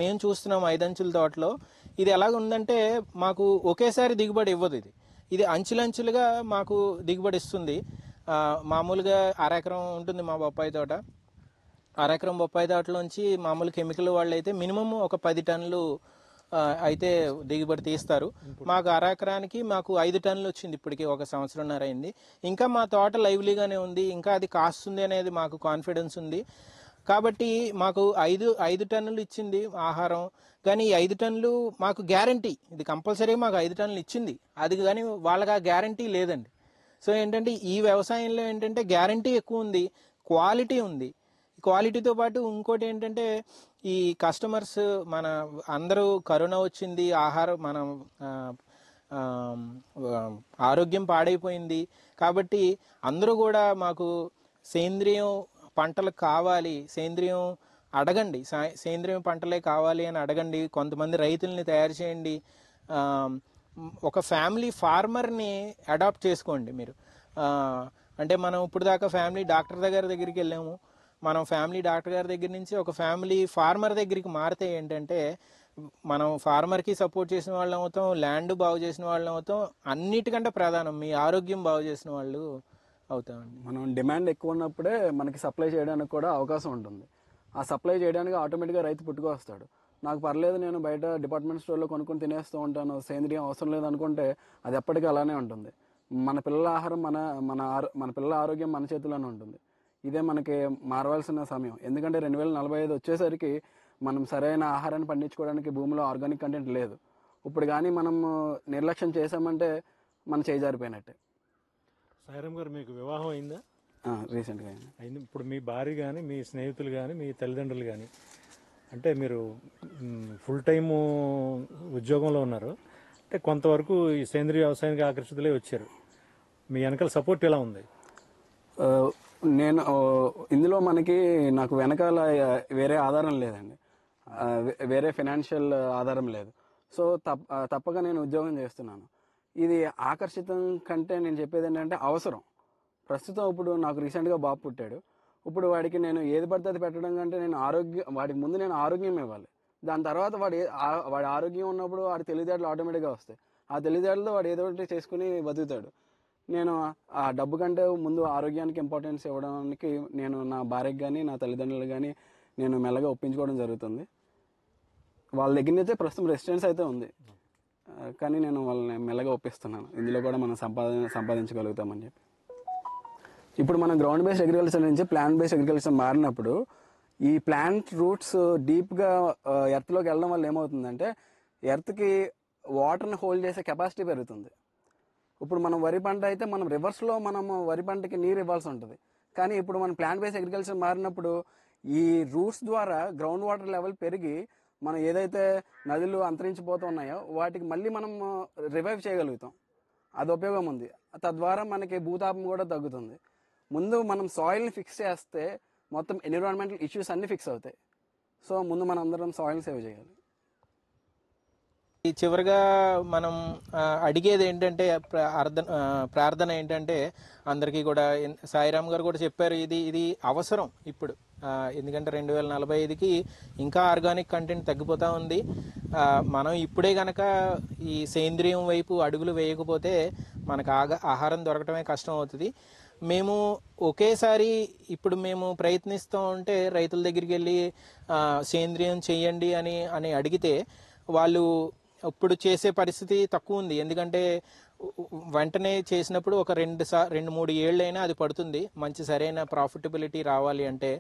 మేము చూస్తున్నాం 5 అంచుల తోటలో ఇది ఎలాగ ఉందంటే మాకు ఒకేసారి దిగుబడి ఇవ్వదు. ఇది అంచులంచులుగా మాకు దిగుబడి ఇస్తుంది. మామూలుగా 1/2 ఎకరం ఉంటుంది మా బొప్పాయి తోట. 1/2 ఎకరం బొప్పాయి తోటలోంచి మామూలు కెమికల్ వాళ్ళు అయితే మినిమం ఒక 10 టన్నులు అయితే దిగుబడి తీస్తారు. మాకు 1/2 ఎకరానికి మాకు 5 టన్నులు వచ్చింది. ఇప్పటికీ 1 సంవత్సరంన్నర అయింది. ఇంకా మా తోట లైవ్లీగానే ఉంది, ఇంకా అది కాస్తుంది అనేది మాకు కాన్ఫిడెన్స్ ఉంది. కాబట్టి మాకు 5 టన్నులు ఇచ్చింది ఆహారం. కానీ ఈ 5 టన్నులు మాకు గ్యారంటీ, ఇది కంపల్సరీగా మాకు 5 టన్నులు ఇచ్చింది. అది కానీ వాళ్ళకి ఆ గ్యారంటీ లేదండి. సో ఏంటంటే ఈ వ్యవసాయంలో ఏంటంటే గ్యారంటీ ఎక్కువ ఉంది, క్వాలిటీ ఉంది. క్వాలిటీతో పాటు ఇంకోటి ఏంటంటే ఈ కస్టమర్స్ మన అందరూ కరోనా వచ్చింది, మనం ఆరోగ్యం పాడైపోయింది. కాబట్టి అందరూ కూడా మాకు సేంద్రియం పంటలు కావాలి, సేంద్రియం అడగండి, సేంద్రియం పంటలే కావాలి అని అడగండి. కొంతమంది రైతుల్ని తయారు చేయండి. ఒక ఫ్యామిలీ ఫార్మర్ని అడాప్ట్ చేసుకోండి మీరు. అంటే మనం ఇప్పుడు దాకా ఫ్యామిలీ డాక్టర్ దగ్గరికి వెళ్ళాము. మనం ఫ్యామిలీ డాక్టర్ గారి దగ్గర నుంచి ఒక ఫ్యామిలీ ఫార్మర్ దగ్గరికి మారితే ఏంటంటే మనం ఫార్మర్కి సపోర్ట్ చేసిన వాళ్ళం అవుతాం, ల్యాండ్ బాగు చేసిన వాళ్ళం అవుతాం, అన్నిటికంటే ప్రధానం మీ ఆరోగ్యం బాగు చేసిన వాళ్ళు అవుతామండి. మనం డిమాండ్ ఎక్కువ ఉన్నప్పుడే మనకి సప్లై చేయడానికి కూడా అవకాశం ఉంటుంది. ఆ సప్లై చేయడానికి ఆటోమేటిక్గా రైతు పుట్టుకొస్తాడు. నాకు పర్లేదు, నేను బయట డిపార్ట్మెంట్ స్టోర్లో కొనుక్కొని తినేస్తూ ఉంటాను, సేంద్రియం అవసరం లేదు అనుకుంటే అది ఎప్పటికీ అలానే ఉంటుంది. మన పిల్లల ఆహారం మన పిల్లల ఆరోగ్యం మన చేతిలోనే ఉంటుంది. ఇదే మనకి మారవలసిన సమయం. ఎందుకంటే 2045 వచ్చేసరికి మనం సరైన ఆహారాన్ని పండించుకోవడానికి భూమిలో ఆర్గానిక్ కంటెంట్ లేదు. ఇప్పుడు కానీ మనం నిర్లక్ష్యం చేసామంటే మన చేయి జారిపోయినట్టే. సాయిరామ్ గారు, మీకు వివాహం అయిందా? రీసెంట్గా అయింది. ఇప్పుడు మీ భార్య కానీ, మీ స్నేహితులు కానీ, మీ తల్లిదండ్రులు కానీ, అంటే మీరు ఫుల్ టైము ఉద్యోగంలో ఉన్నారు, అంటే కొంతవరకు ఈ సేంద్రీయ వ్యవసాయానికి ఆకర్షితులే వచ్చారు. మీ వెనకాల సపోర్ట్ ఎలా ఉంది? నేను ఇందులో నాకు వెనకాల వేరే ఆధారం లేదండి, వేరే ఫైనాన్షియల్ ఆధారం లేదు. సో తప్పగా నేను ఉద్యోగం చేస్తున్నాను. ఇది ఆకర్షితం కంటే నేను చెప్పేది ఏంటంటే అవసరం. ప్రస్తుతం ఇప్పుడు నాకు రీసెంట్గా బాబు పుట్టాడు. ఇప్పుడు వాడికి నేను ఏది పడితే అది పెట్టడం కంటే వాడికి ముందు నేను ఆరోగ్యం ఇవ్వాలి. దాని తర్వాత వాడి ఆరోగ్యం ఉన్నప్పుడు వాడి తెలివితేటలు ఆటోమేటిక్గా వస్తాయి. ఆ తెలివితేటలతో వాడు ఏదో ఒకటి చేసుకుని బతుకుతాడు. నేను ఆ డబ్బు కంటే ముందు ఆరోగ్యానికి ఇంపార్టెన్స్ ఇవ్వడానికి నేను నా భార్యకి కానీ నా తల్లిదండ్రులు కానీ నేను మెల్లగా ఒప్పించుకోవడం జరుగుతుంది. వాళ్ళ దగ్గర అయితే ప్రస్తుతం రెసిడెన్స్ అయితే ఉంది, కానీ నేను వాళ్ళని మెల్లగా ఒప్పిస్తున్నాను. ఇందులో కూడా మనం సంపాదించగలుగుతామని చెప్పి. ఇప్పుడు మనం గ్రౌండ్ బేస్డ్ అగ్రికల్చర్ నుంచి ప్లాంట్ బేస్డ్ అగ్రికల్చర్ మారినప్పుడు ఈ ప్లాంట్ రూట్స్ డీప్గా ఎర్త్లోకి వెళ్ళడం వల్ల ఏమవుతుందంటే ఎర్త్కి వాటర్ని హోల్డ్ చేసే కెపాసిటీ పెరుగుతుంది. ఇప్పుడు మనం వరి పంట అయితే మనం రివర్స్లో వరి పంటకి నీరు ఇవ్వాల్సి ఉంటుంది. కానీ ఇప్పుడు మనం ప్లాంట్ బేస్డ్ అగ్రికల్చర్ మారినప్పుడు ఈ రూట్స్ ద్వారా గ్రౌండ్ వాటర్ లెవెల్ పెరిగి మనం ఏదైతే నదులు అంతరించిపోతున్నాయో వాటికి మళ్ళీ మనం రివైవ్ చేయగలుగుతాం. అది ఉపయోగం ఉంది. తద్వారా మనకి భూతాపం కూడా తగ్గుతుంది. ముందు మనం సాయిల్ని ఫిక్స్ చేస్తే మొత్తం ఎన్విరాన్మెంటల్ ఇష్యూస్ అన్నీ ఫిక్స్ అవుతాయి. సో ముందు మనం అందరం సాయిల్ సేవ్ చేయాలి. ఈ చివరిగా మనం అడిగేది ఏంటంటే ప్రార్థన ఏంటంటే అందరికీ కూడా సాయిరామ్ గారు కూడా చెప్పారు, ఇది అవసరం ఇప్పుడు. ఎందుకంటే 2045కి ఇంకా ఆర్గానిక్ కంటెంట్ తగ్గిపోతూ ఉంది. మనం ఇప్పుడే కనుక ఈ సేంద్రియం వైపు అడుగులు వేయకపోతే మనకు ఆహారం దొరకటమే కష్టం అవుతుంది. మేము ఒకేసారి ఇప్పుడు మేము ప్రయత్నిస్తూ ఉంటే రైతుల దగ్గరికి వెళ్ళి సేంద్రియం చేయండి అని అడిగితే వాళ్ళు ఇప్పుడు చేసే పరిస్థితి తక్కువ ఉంది. ఎందుకంటే వెంటనే చేసినప్పుడు ఒక 2-3 ఏళ్ళైనా అది పడుతుంది మంచి సరైన ప్రాఫిటబిలిటీ రావాలి అంటే.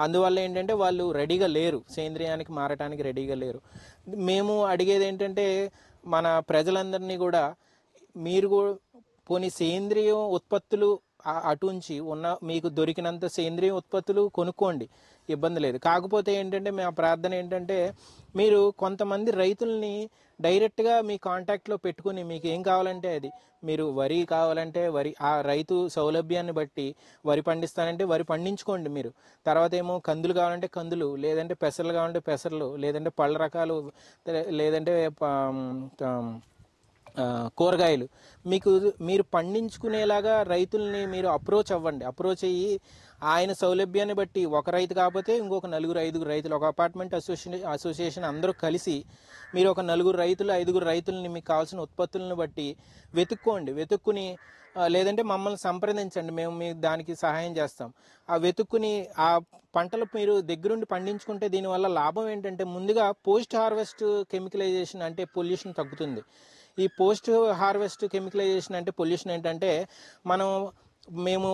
అందువల్ల ఏంటంటే వాళ్ళు రెడీగా లేరు, సేంద్రియానికి మారటానికి రెడీగా లేరు. మేము అడిగేది ఏంటంటే మన ప్రజలందరినీ కూడా మీరు పోనీ సేంద్రియ ఉత్పత్తులు అటుంచి ఉన్న మీకు దొరికినంత సేంద్రియ ఉత్పత్తులు కొనుక్కోండి, ఇబ్బంది లేదు. కాకపోతే ఏంటంటే మా ప్రార్థన ఏంటంటే మీరు కొంతమంది రైతుల్ని డైరెక్ట్గా మీ కాంటాక్ట్లో పెట్టుకుని మీకు ఏం కావాలంటే అది, మీరు వరి కావాలంటే వరి, ఆ రైతు సౌలభ్యాన్ని బట్టి వరి పండిస్తానంటే వరి పండించుకోండి మీరు. తర్వాత ఏమో కందులు కావాలంటే కందులు, లేదంటే పెసర్లు కావాలంటే పెసర్లు, లేదంటే పళ్ళ రకాలు, లేదంటే కూరగాయలు మీకు మీరు పండించుకునేలాగా రైతుల్ని మీరు అప్రోచ్ అవ్వండి. అప్రోచ్ అయ్యి ఆయన సౌలభ్యాన్ని బట్టి ఒక రైతు కాకపోతే ఇంకొక 4-5 రైతులు, ఒక అపార్ట్మెంట్ అసోసియేషన్ అందరూ కలిసి మీరు ఒక 4-5 రైతులని మీకు కావాల్సిన ఉత్పత్తులను బట్టి వెతుక్కుని లేదంటే మమ్మల్ని సంప్రదించండి, మేము మీకు దానికి సహాయం చేస్తాం. ఆ వెతుక్కుని ఆ పంటలు మీరు దగ్గరుండి పండించుకుంటే దీనివల్ల లాభం ఏంటంటే ముందుగా పోస్ట్ హార్వెస్ట్ కెమికలైజేషన్ అంటే పొల్యూషన్ తగ్గుతుంది. ఈ పోస్ట్ హార్వెస్ట్ కెమికలైజేషన్ అంటే పొల్యూషన్ ఏంటంటే మేము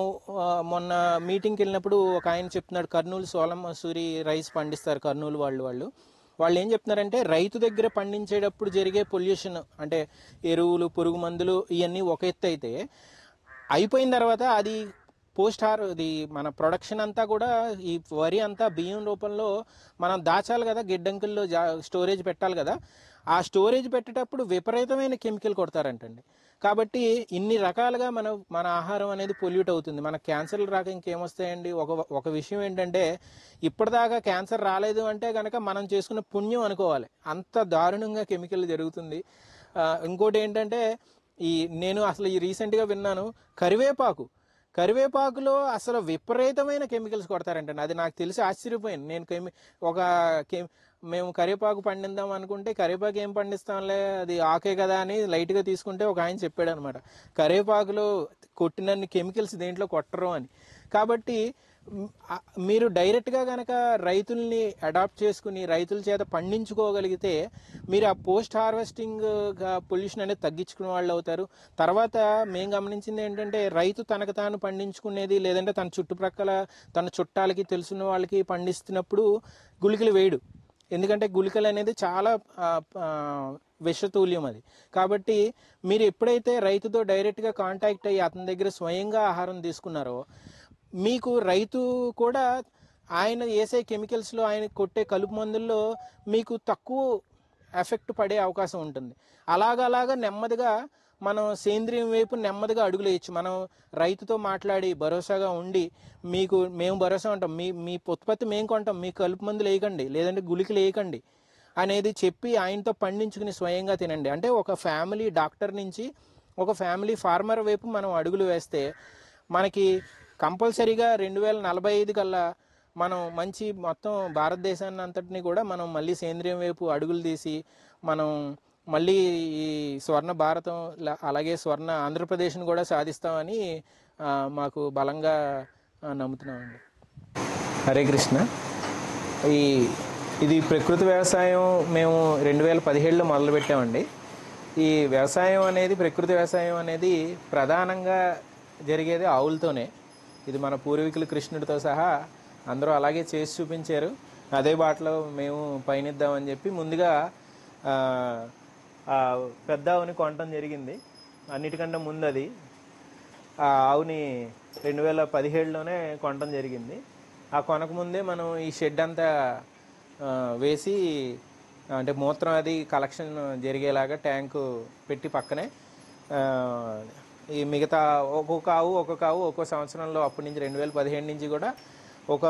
మొన్న మీటింగ్కి వెళ్ళినప్పుడు ఒక ఆయన చెప్తున్నాడు, కర్నూలు సోలం మసూరి రైస్ పండిస్తారు కర్నూలు వాళ్ళు ఏం చెప్తున్నారంటే రైతు దగ్గర పండించేటప్పుడు జరిగే పొల్యూషన్ అంటే ఎరువులు, పురుగు మందులు ఇవన్నీ ఒక ఎత్తు అయితే అయిపోయిన తర్వాత అది ఇది మన ప్రొడక్షన్ అంతా కూడా ఈ వరి అంతా బియ్యం రూపంలో మనం దాచాలి కదా, గిడ్డంకుల్లో స్టోరేజ్ పెట్టాలి కదా. ఆ స్టోరేజ్ పెట్టేటప్పుడు విపరీతమైన కెమికల్ కొడతారంటండి. కాబట్టి ఇన్ని రకాలుగా మన ఆహారం అనేది పొల్యూట్ అవుతుంది. మన క్యాన్సర్లు రాక ఇంకేమొస్తాయండి? ఒక విషయం ఏంటంటే ఇప్పటిదాకా క్యాన్సర్ రాలేదు అంటే కనుక మనం చేసుకున్న పుణ్యం అనుకోవాలి, అంత దారుణంగా కెమికల్ జరుగుతుంది. ఇంకోటి ఏంటంటే నేను అసలు రీసెంట్గా విన్నాను, కరివేపాకులో అసలు విపరీతమైన కెమికల్స్ కొడతారంటండి. అది నాకు తెలిసి ఆశ్చర్యపోయాను నేను. మేము కరివేపాకు పండిద్దాం అనుకుంటే కరివేపాకు ఏం పండిస్తాంలే, అది ఆకే కదా అని లైట్గా తీసుకుంటే ఒక ఆయన చెప్పాడు అనమాట, కరివేపాకులో కొట్టినన్ని కెమికల్స్ దేంట్లో కొట్టరు అని. కాబట్టి మీరు డైరెక్ట్గా కనుక రైతుల్ని అడాప్ట్ చేసుకుని రైతుల చేత పండించుకోగలిగితే మీరు ఆ పోస్ట్ హార్వెస్టింగ్ పొల్యూషన్ అనేది తగ్గించుకునే వాళ్ళు అవుతారు. తర్వాత మేము గమనించింది ఏంటంటే రైతు తనకు తాను పండించుకునేది లేదంటే తన చుట్టుప్రక్కల తన చుట్టాలకి తెలుసున్న వాళ్ళకి పండిస్తున్నప్పుడు గుళికలు వేయడు. ఎందుకంటే గుళికలు అనేది చాలా విషతుల్యం అది. కాబట్టి మీరు ఎప్పుడైతే రైతుతో డైరెక్ట్గా కాంటాక్ట్ అయ్యి అతని దగ్గర స్వయంగా ఆహారం తీసుకున్నారో మీకు రైతు కూడా ఆయన వేసే కెమికల్స్లో ఆయన కొట్టే కలుపు మందుల్లో మీకు తక్కువ ఎఫెక్ట్ పడే అవకాశం ఉంటుంది. అలాగా నెమ్మదిగా మనం సేంద్రియం వైపు నెమ్మదిగా అడుగులు వేయచ్చు. మనం రైతుతో మాట్లాడి భరోసాగా ఉండి మేము భరోసా ఉంటాం, మీ ఉత్పత్తి మేము కొంటాం, మీ కలుపు మందులు వేయకండి లేదంటే గుళికలు వేయకండి అనేది చెప్పి ఆయనతో పండించుకుని స్వయంగా తినండి. అంటే ఒక ఫ్యామిలీ డాక్టర్ నుంచి ఒక ఫ్యామిలీ ఫార్మర్ వైపు మనం అడుగులు వేస్తే మనకి కంపల్సరీగా 2045 కల్లా మనం మంచి మొత్తం భారతదేశాన్ని అంతటినీ కూడా మనం మళ్ళీ సేంద్రియం వైపు అడుగులు తీసి మనం మళ్ళీ ఈ స్వర్ణ భారతం అలాగే స్వర్ణ ఆంధ్రప్రదేశ్ని కూడా సాధిస్తామని మాకు బలంగా నమ్ముతున్నామండి. హరే కృష్ణ. ఇది ప్రకృతి వ్యవసాయం మేము 2017లో మొదలుపెట్టామండి. ఈ వ్యవసాయం అనేది ప్రకృతి వ్యవసాయం అనేది ప్రధానంగా జరిగేది ఆవులతోనే. ఇది మన పూర్వీకులు కృష్ణుడితో సహా అందరూ అలాగే చేసి చూపించారు. అదే బాటలో మేము పయనిద్దామని చెప్పి ముందుగా పెద్ద ఆవుని కొనటం జరిగింది. అన్నిటికంటే ముందు అది ఆ ఆవుని 2017లోనే కొనటం జరిగింది. ఆ కొనకముందే మనం ఈ షెడ్ అంతా వేసి అంటే మూత్రం అది కలెక్షన్ జరిగేలాగా ట్యాంకు పెట్టి పక్కనే ఈ మిగతా ఒక్కొక్క ఆవు ఒక్కో సంవత్సరంలో అప్పటి నుంచి 2017 నుంచి కూడా ఒక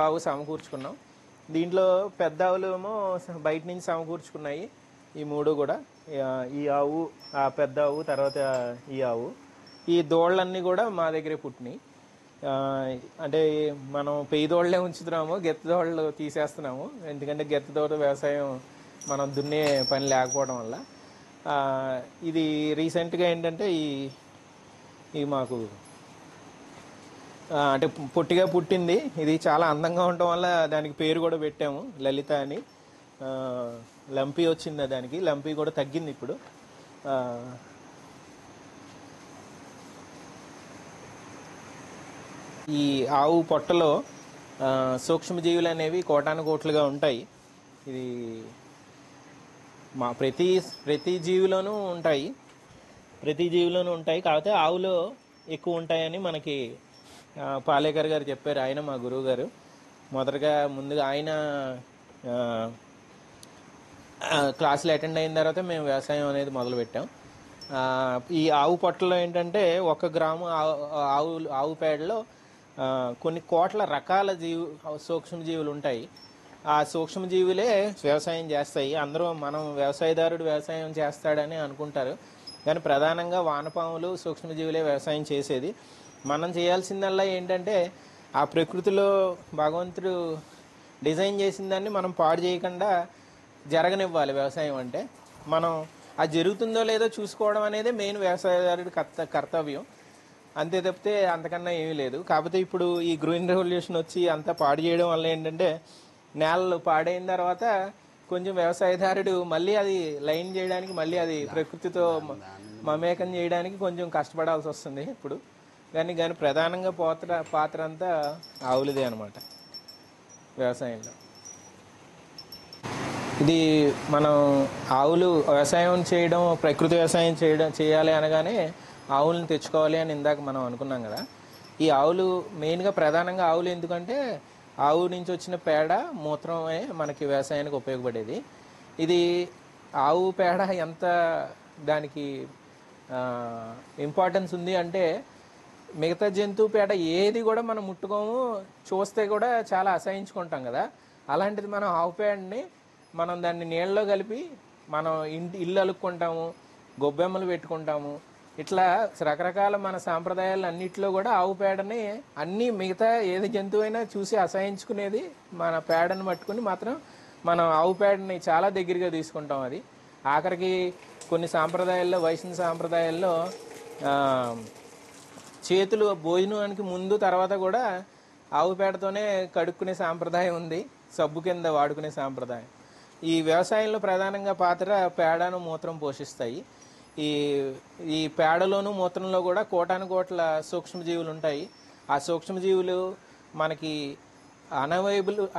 ఆవు సమకూర్చుకున్నాం. దీంట్లో పెద్ద ఆవులు ఏమో బయట నుంచి సమకూర్చుకున్నాయి. ఈ మూడు కూడా ఈ ఆవు, ఆ పెద్ద ఆవు, తర్వాత ఈ ఆవు, ఈ దోళ్ళన్నీ కూడా మా దగ్గరే పుట్టినాయి. అంటే మనం పెయ్యదోళ్లే ఉంచుతున్నాము, గెత్తదోళ్ళు తీసేస్తున్నాము. ఎందుకంటే గెత్తదోట వ్యవసాయం మనం దున్నే పని లేకపోవడం వల్ల. ఇది రీసెంట్గా ఏంటంటే ఈ మాకు అంటే పొట్టిగా పుట్టింది. ఇది చాలా అందంగా ఉండటం వల్ల దానికి పేరు కూడా పెట్టాము లలిత అని. లంపీ వచ్చింది, దానికి లంపీ కూడా తగ్గింది ఇప్పుడు. ఈ ఆవు పొట్టలో సూక్ష్మజీవులు అనేవి కోటానుకోట్లుగా ఉంటాయి. ఇది మా ప్రతి జీవిలోనూ ఉంటాయి. ప్రతి జీవిలోనూ ఉంటాయి, కాకపోతే ఆవులో ఎక్కువ ఉంటాయని మనకి పాలేకర్ గారు చెప్పారు. ఆయన మా గురువు గారు. ముందుగా ఆయన క్లాసులు అటెండ్ అయిన తర్వాత మేము వ్యవసాయం అనేది మొదలుపెట్టాం. ఈ ఆవు పొట్టలో ఏంటంటే 1 గ్రాము ఆవు పేడలో కొన్ని కోట్ల రకాల సూక్ష్మజీవులు ఉంటాయి. ఆ సూక్ష్మజీవులే వ్యవసాయం చేస్తాయి. అందరూ మనం వ్యవసాయదారుడు వ్యవసాయం చేస్తాడని అనుకుంటారు, కానీ ప్రధానంగా వానపాములు సూక్ష్మజీవులే వ్యవసాయం చేసేది. మనం చేయాల్సిందల్లా ఏంటంటే ఆ ప్రకృతిలో భగవంతుడు డిజైన్ చేసిన దాన్ని మనం పాడు చేయకుండా జరగనివ్వాలి. వ్యవసాయం అంటే మనం అది జరుగుతుందో లేదో చూసుకోవడం అనేది మెయిన్ వ్యవసాయదారుడి కర్తవ్యం. అంతే తప్పితే అంతకన్నా ఏమీ లేదు. కాకపోతే ఇప్పుడు ఈ గ్రీన్ రెవల్యూషన్ వచ్చి అంతా పాడు చేయడం వల్ల ఏంటంటే నేలలు పాడైన తర్వాత కొంచెం వ్యవసాయదారుడు మళ్ళీ అది లైన్ చేయడానికి, మళ్ళీ అది ప్రకృతితో మమేకం చేయడానికి కొంచెం కష్టపడాల్సి వస్తుంది ఇప్పుడు. కానీ ప్రధానంగా పాత్ర అంతా ఆవులదే అనమాట వ్యవసాయంలో. ఇది మనం ఆవులు వ్యవసాయం చేయడం, ప్రకృతి వ్యవసాయం చేయాలి అనగానే ఆవులను తెచ్చుకోవాలి అని ఇందాక మనం అనుకున్నాం కదా. ఈ ఆవులు మెయిన్గా ప్రధానంగా ఆవులు ఎందుకంటే ఆవు నుంచి వచ్చిన పేడ మూత్రమే మనకి వ్యవసాయానికి ఉపయోగపడేది. ఇది ఆవు పేడ ఎంత దానికి ఇంపార్టెన్స్ ఉంది అంటే మిగతా జంతువు పేడ ఏది కూడా మనం ముట్టుకోము, చూస్తే కూడా చాలా అసహించుకుంటాం కదా. అలాంటిది మనం ఆవు పేడని మనం దాన్ని నీళ్ళలో కలిపి మనం ఇల్లు అలుక్కుంటాము, గొబ్బెమ్మలు పెట్టుకుంటాము. ఇట్లా రకరకాల మన సాంప్రదాయాలు అన్నింటిలో కూడా ఆవు పేడని అన్నీ మిగతా ఏది జంతువు అయినా చూసి అసహించుకునేది మన పేడను పట్టుకుని మాత్రం మనం ఆవు పేడని చాలా దగ్గరగా తీసుకుంటాం. అది ఆఖరికి కొన్ని సాంప్రదాయాల్లో, వైష్ణవ సాంప్రదాయాల్లో చేతులు భోజనానికి ముందు తర్వాత కూడా ఆవు పేడతోనే కడుక్కునే సాంప్రదాయం ఉంది, సబ్బు కింద వాడుకునే సాంప్రదాయం. ఈ వ్యవసాయంలో ప్రధానంగా పాత్ర పేడను మూత్రం పోషిస్తాయి. ఈ పేడలోను మూత్రంలో కూడా కోటానుకోట్ల సూక్ష్మజీవులు ఉంటాయి. ఆ సూక్ష్మజీవులు మనకి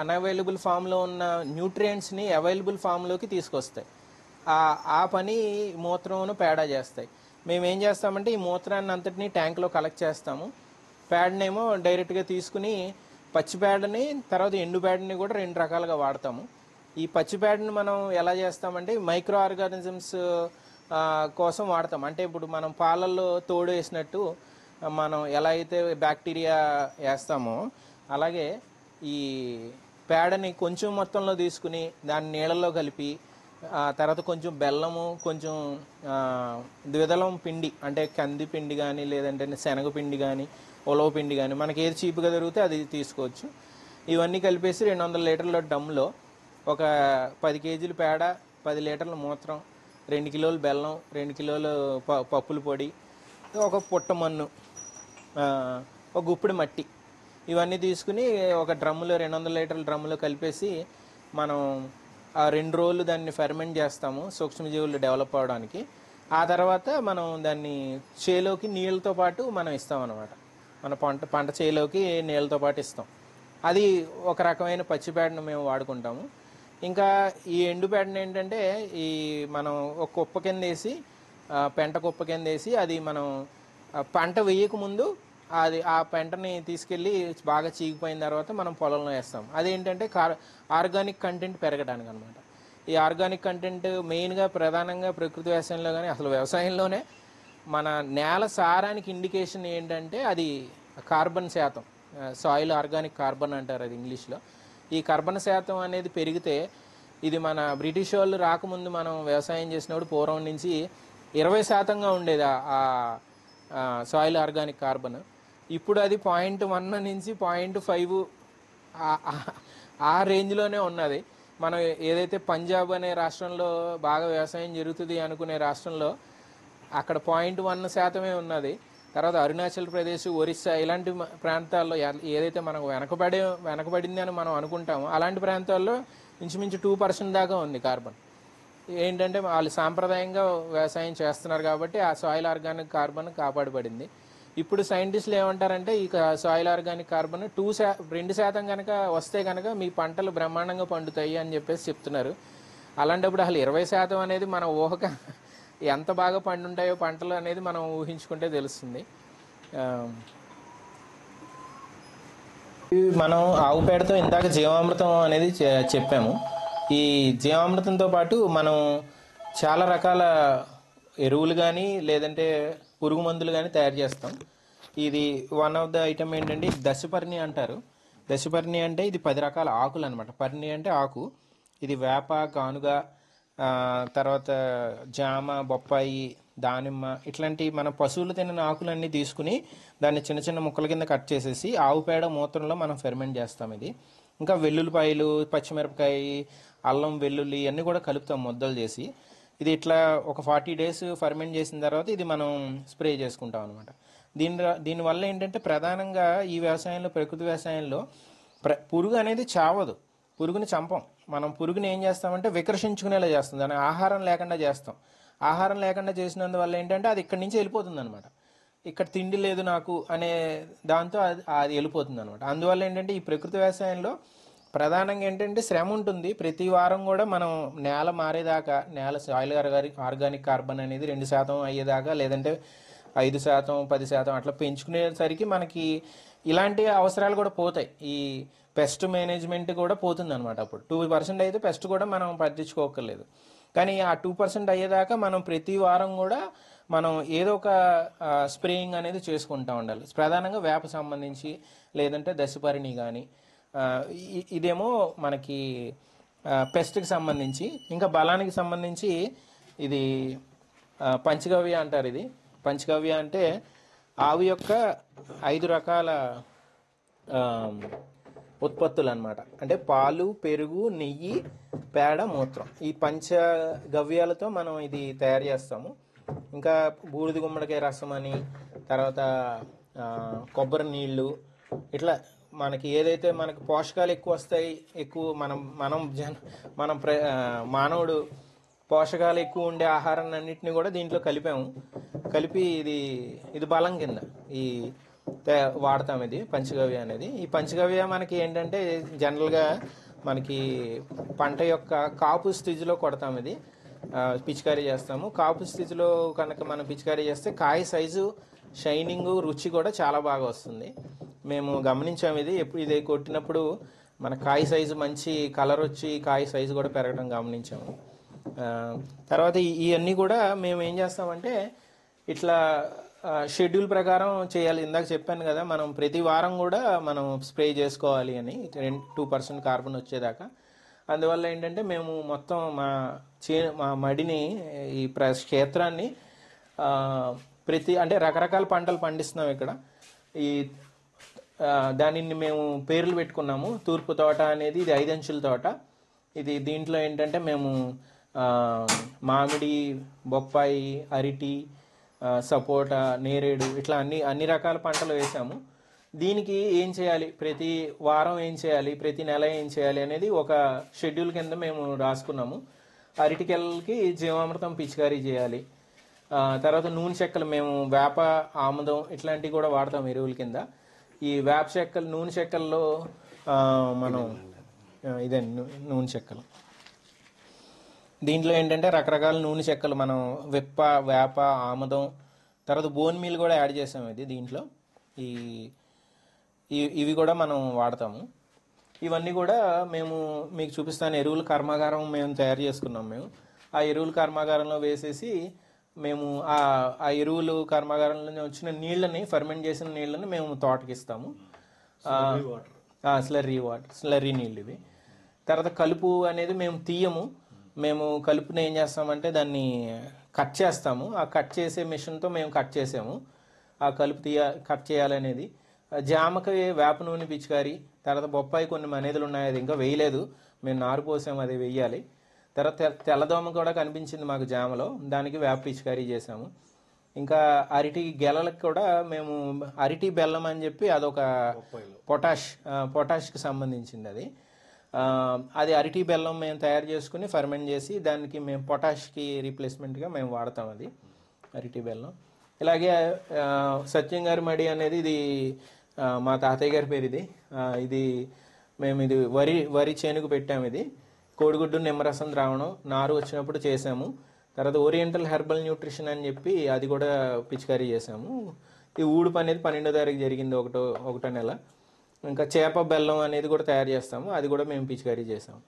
అన్అవైలబుల్ ఫామ్లో ఉన్న న్యూట్రియంట్స్ని అవైలబుల్ ఫామ్లోకి తీసుకొస్తాయి. ఆ పని మూత్రంను పేడ చేస్తాయి. మేము ఏం చేస్తామంటే ఈ మూత్రాన్ని అంతటినీ ట్యాంక్లో కలెక్ట్ చేస్తాము. పేడనేమో డైరెక్ట్గా తీసుకుని పచ్చి పేడని తర్వాత ఎండు పేడని కూడా 2 రకాలుగా వాడతాము. ఈ పచ్చి పేడని మనం ఎలా చేస్తామంటే మైక్రో ఆర్గానిజమ్స్ కోసం వాడతాం. అంటే ఇప్పుడు మనం పాలల్లో తోడు వేసినట్టు మనం ఎలా అయితే బ్యాక్టీరియా వేస్తామో అలాగే ఈ పేడని కొంచెం మొత్తంలో తీసుకుని దాన్ని నీళ్ళల్లో కలిపి తర్వాత కొంచెం బెల్లము, కొంచెం ద్విదళం పిండి అంటే కంది పిండి కానీ లేదంటే శనగపిండి కానీ ఉలవ పిండి కానీ మనకి ఏది చీపుగా దొరికితే అది తీసుకోవచ్చు. ఇవన్నీ కలిపేసి 200 లీటర్ల డమ్లో ఒక 10 కేజీలు పేడ, 10 లీటర్ల మూత్రం, 2 కిలోలు బెల్లం, 2 కిలోలు పప్పుల పొడి, ఒక పుట్ట మన్ను, ఒక గుప్పిడి మట్టి, ఇవన్నీ తీసుకుని ఒక డ్రమ్ములో 200 లీటర్ల డ్రమ్ములో కలిపేసి మనం 2 రోజులు దాన్ని ఫెర్మెంట్ చేస్తాము సూక్ష్మజీవులు డెవలప్ అవడానికి. ఆ తర్వాత మనం దాన్ని చేలోకి నీళ్ళతో పాటు మనం ఇస్తాం అన్నమాట. మన పంట చేలోకి నీళ్ళతో పాటు ఇస్తాం. అది ఒక రకమైన పచ్చిపేడను మేము వాడుకుంటాము. ఇంకా ఈ ఎండుపేడను ఏంటంటే ఈ మనం ఒక కుప్ప కింద వేసి పెంట కుప్ప కింద వేసి అది మనం పంట వేయకముందు అది ఆ పెంటని తీసుకెళ్ళి బాగా చీకిపోయిన తర్వాత మనం పొలంలో వేస్తాం. అదేంటంటే ఆర్గానిక్ కంటెంట్ పెరగడానికి అనమాట. ఈ ఆర్గానిక్ కంటెంట్ మెయిన్గా ప్రధానంగా ప్రకృతి వ్యవసాయంలో కానీ అసలు వ్యవసాయంలోనే మన నేల సారానికి ఇండికేషన్ ఏంటంటే అది కార్బన్ శాతం, సాయిల్ ఆర్గానిక్ కార్బన్ అంటారు అది ఇంగ్లీష్లో. ఈ కార్బన్ శాతం అనేది పెరిగితే ఇది మన బ్రిటిష్ వాళ్ళు రాకముందు మనం వ్యవసాయం చేసినప్పుడు పూర్వం నుంచి 20% ఉండేది ఆ సాయిల్ ఆర్గానిక్ కార్బన్. ఇప్పుడు అది 0.1 నుంచి 0.5 ఆ రేంజ్లోనే ఉన్నది. మనం ఏదైతే పంజాబ్ అనే రాష్ట్రంలో బాగా వ్యవసాయం జరుగుతుంది అనుకునే రాష్ట్రంలో అక్కడ 0.1% ఉన్నది. తర్వాత అరుణాచల్ ప్రదేశ్, ఒరిస్సా ఇలాంటి ప్రాంతాల్లో ఏదైతే మనకు వెనకబడింది అని మనం అనుకుంటామో అలాంటి ప్రాంతాల్లో ఇంచుమించు 2% దాకా ఉంది కార్బన్. ఏంటంటే వాళ్ళు సాంప్రదాయంగా వ్యవసాయం చేస్తున్నారు కాబట్టి ఆ సాయిల్ ఆర్గానిక్ కార్బన్ కాపాడబడింది. ఇప్పుడు సైంటిస్టులు ఏమంటారంటే ఈ సాయిల్ ఆర్గానిక్ కార్బన్ 2% కనుక వస్తే కనుక మీ పంటలు బ్రహ్మాండంగా పండుతాయి అని చెప్పేసి చెప్తున్నారు. అలాంటప్పుడు అసలు 20% అనేది మన ఊహక ఎంత బాగా పండుంటాయో పంటలు అనేది మనం ఊహించుకుంటే తెలుస్తుంది. మనం ఆవు పేడతో ఇందాక జీవామృతం అనేది చెప్పాము. ఈ జీవామృతంతో పాటు మనం చాలా రకాల ఎరువులు కానీ లేదంటే పురుగు మందులు కానీ తయారు చేస్తాం. ఇది వన్ ఆఫ్ ద ఐటమ్ ఏంటంటే దశపర్ణి అంటారు. దశపర్ణి అంటే ఇది 10 రకాల ఆకులు అనమాట. పర్ణి అంటే ఆకు. ఇది వేప, గానుగ, తర్వాత జామ, బొప్పాయి, దానిమ్మ ఇట్లాంటి మన పశువులు తిన్న ఆకులన్నీ తీసుకుని దాన్ని చిన్న చిన్న ముక్కల కింద కట్ చేసేసి ఆవు పేడ మూత్రంలో మనం ఫెర్మెంట్ చేస్తాం. ఇది ఇంకా వెల్లుల్లిపాయలు, పచ్చిమిరపకాయ, అల్లం, వెల్లుల్లి అన్నీ కూడా కలుపుతాం ముద్దలు చేసి. ఇది ఇట్లా ఒక 40 days ఫర్మెంట్ చేసిన తర్వాత ఇది మనం స్ప్రే చేసుకుంటాం అనమాట. దీనివల్ల ఏంటంటే ప్రధానంగా ఈ వ్యవసాయంలో, ప్రకృతి వ్యవసాయంలో పురుగు అనేది చావదు. పురుగుని చంపం. మనం పురుగుని ఏం చేస్తామంటే వికర్షించుకునేలా చేస్తాం. దాని ఆహారం లేకుండా చేస్తాం. ఆహారం లేకుండా చేసినందువల్ల ఏంటంటే అది ఇక్కడి నుంచి వెళ్ళిపోతుంది అనమాట. ఇక్కడ తిండి లేదు నాకు అనే దాంతో అది వెళ్ళిపోతుంది అనమాట. అందువల్ల ఏంటంటే ఈ ప్రకృతి వ్యవసాయంలో ప్రధానంగా ఏంటంటే శ్రమ ఉంటుంది. ప్రతి వారం కూడా మనం నేల మారేదాకా, నేల సాయిల్ ఆర్గానిక్ కార్బన్ అనేది 2% అయ్యేదాకా, లేదంటే 5%, 10% అట్లా పెంచుకునేసరికి మనకి ఇలాంటి అవసరాలు కూడా పోతాయి. ఈ పెస్ట్ మేనేజ్మెంట్ కూడా పోతుంది అనమాట. అప్పుడు 2% అయితే పెస్ట్ కూడా మనం పట్టించుకోకర్లేదు. కానీ ఆ 2% అయ్యేదాకా మనం ప్రతి వారం కూడా మనం ఏదో ఒక స్ప్రేయింగ్ అనేది చేసుకుంటూ ఉండాలి. ప్రధానంగా వేప సంబంధించి, లేదంటే దశపరిణి కానీ, ఇదేమో మనకి పెస్ట్కి సంబంధించి. ఇంకా బలానికి సంబంధించి ఇది పంచగవ్య అంటారు. ఇది పంచగవ్య అంటే ఆవు యొక్క 5 రకాల ఉత్పత్తులు అనమాట. అంటే పాలు, పెరుగు, నెయ్యి, పేడ, మూత్రం. ఈ పంచగవ్యాలతో మనం ఇది తయారు చేస్తాము. ఇంకా బూడిద గుమ్మడికాయ రసం అని, తర్వాత కొబ్బరి నీళ్ళు, ఇట్లా మనకి ఏదైతే మనకు పోషకాలు ఎక్కువ వస్తాయి, ఎక్కువ మనం మానవుడు పోషకాలు ఎక్కువ ఉండే ఆహారాన్ని అన్నింటినీ కూడా దీంట్లో కలిపి ఇది బలం కింద ఈ వాడతాం. ఇది పంచగవ్య అనేది. ఈ పంచగవ్య మనకి ఏంటంటే జనరల్గా మనకి పంట యొక్క కాపు స్థితిలో కొడతాం. ఇది పిచికారీ చేస్తాము. కాపు స్థితిలో కనుక మనం పిచికారీ చేస్తే కాయ సైజు, షైనింగ్, రుచి కూడా చాలా బాగా వస్తుంది. మేము గమనించాము. ఇది కొట్టినప్పుడు మన కాయ సైజు మంచి కలర్ వచ్చి కాయ సైజు కూడా పెరగడం గమనించాము. తర్వాత ఇవన్నీ కూడా మేము ఏం చేస్తామంటే ఇట్లా షెడ్యూల్ ప్రకారం చేయాలి. ఇందాక చెప్పాను కదా, మనం ప్రతి వారం కూడా మనం స్ప్రే చేసుకోవాలి అని 2% కార్బన్ వచ్చేదాకా. అందువల్ల ఏంటంటే మేము మొత్తం మా మడిని, ఈ క్షేత్రాన్ని అంటే రకరకాల పంటలు పండిస్తున్నాం ఇక్కడ. దానిని మేము పేర్లు పెట్టుకున్నాము. తూర్పు తోట అనేది ఇది 5 అంచుల తోట. దీంట్లో ఏంటంటే మేము మామిడి, బొప్పాయి, అరటి, సపోటా, నేరేడు ఇట్లా అన్ని రకాల పంటలు వేసాము. దీనికి ఏం చేయాలి, ప్రతి వారం ఏం చేయాలి, ప్రతి నెల ఏం చేయాలి అనేది ఒక షెడ్యూల్ కింద మేము రాసుకున్నాము. అరటికెలకి జీవామృతం పిచికారీ చేయాలి. తర్వాత నూనె చెక్కలు మేము వేప, ఆముదం ఇట్లాంటివి కూడా వాడతాం ఎరువుల కింద. ఈ వేప చెక్కలు, నూనె చెక్కల్లో మనం ఇదే నూనె చెక్కలు. దీంట్లో ఏంటంటే రకరకాల నూనె చెక్కలు మనం వేప, ఆముదం, తర్వాత బోన్ మీల్ కూడా యాడ్ చేసాము. దీంట్లో ఇవి కూడా మనం వాడతాము. ఇవన్నీ కూడా మేము మీకు చూపిస్తాను. ఎరువుల కర్మాగారం మేము తయారు చేసుకున్నాం. ఆ ఎరువుల కర్మాగారంలో వేసేసి మేము ఆ ఎరువులు కర్మాగారంలో వచ్చిన నీళ్ళని, ఫర్మెంట్ చేసిన నీళ్ళని మేము తోటకి ఇస్తాము. స్లర్రీ నీళ్ళు ఇవి. తర్వాత కలుపు అనేది మేము తీయము. మేము కలుపుని ఏం చేస్తామంటే దాన్ని కట్ చేస్తాము. ఆ కట్ చేసే మిషన్తో మేము కట్ చేసాము. ఆ కలుపు కట్ చేయాలనేది. జామకి వేప నూనె పిచికారి. తర్వాత బొప్పాయి కొన్ని మనేదులు ఉన్నాయి, అది ఇంకా వేయలేదు, మేము నారు పోసాము, అది వేయాలి. తర్వాత తెల్లదోమ కూడా కనిపించింది మాకు జామలో, దానికి వేప పిచికారీ చేసాము. ఇంకా అరటి గెలలకు కూడా మేము అరటి బెల్లం అని చెప్పి అదొక పొటాష్కి సంబంధించింది. అది అరటి బెల్లం మేము తయారు చేసుకుని ఫర్మెంట్ చేసి దానికి మేము పొటాష్కి రీప్లేస్మెంట్గా మేము వాడతాం. అది అరటి బెల్లం. ఇలాగే సత్యం గారి మడి అనేది ఇది మా తాతయ్య గారి పేరు. ఇది మేము వరి చేనుకు పెట్టాము. ఇది కోడిగుడ్డు, నిమ్మరసం ద్రావణం నారు వచ్చినప్పుడు చేసాము. తర్వాత ఓరియంటల్ హెర్బల్ న్యూట్రిషన్ అని చెప్పి అది కూడా పిచికారీ చేసాము. ఈ ఊడుపు అనేది 12వ తారీఖు జరిగింది, ఒకటో నెల. ఇంకా చేప బెల్లం అనేది కూడా తయారు చేస్తాము, అది కూడా మేము పిచికారీ చేసాము.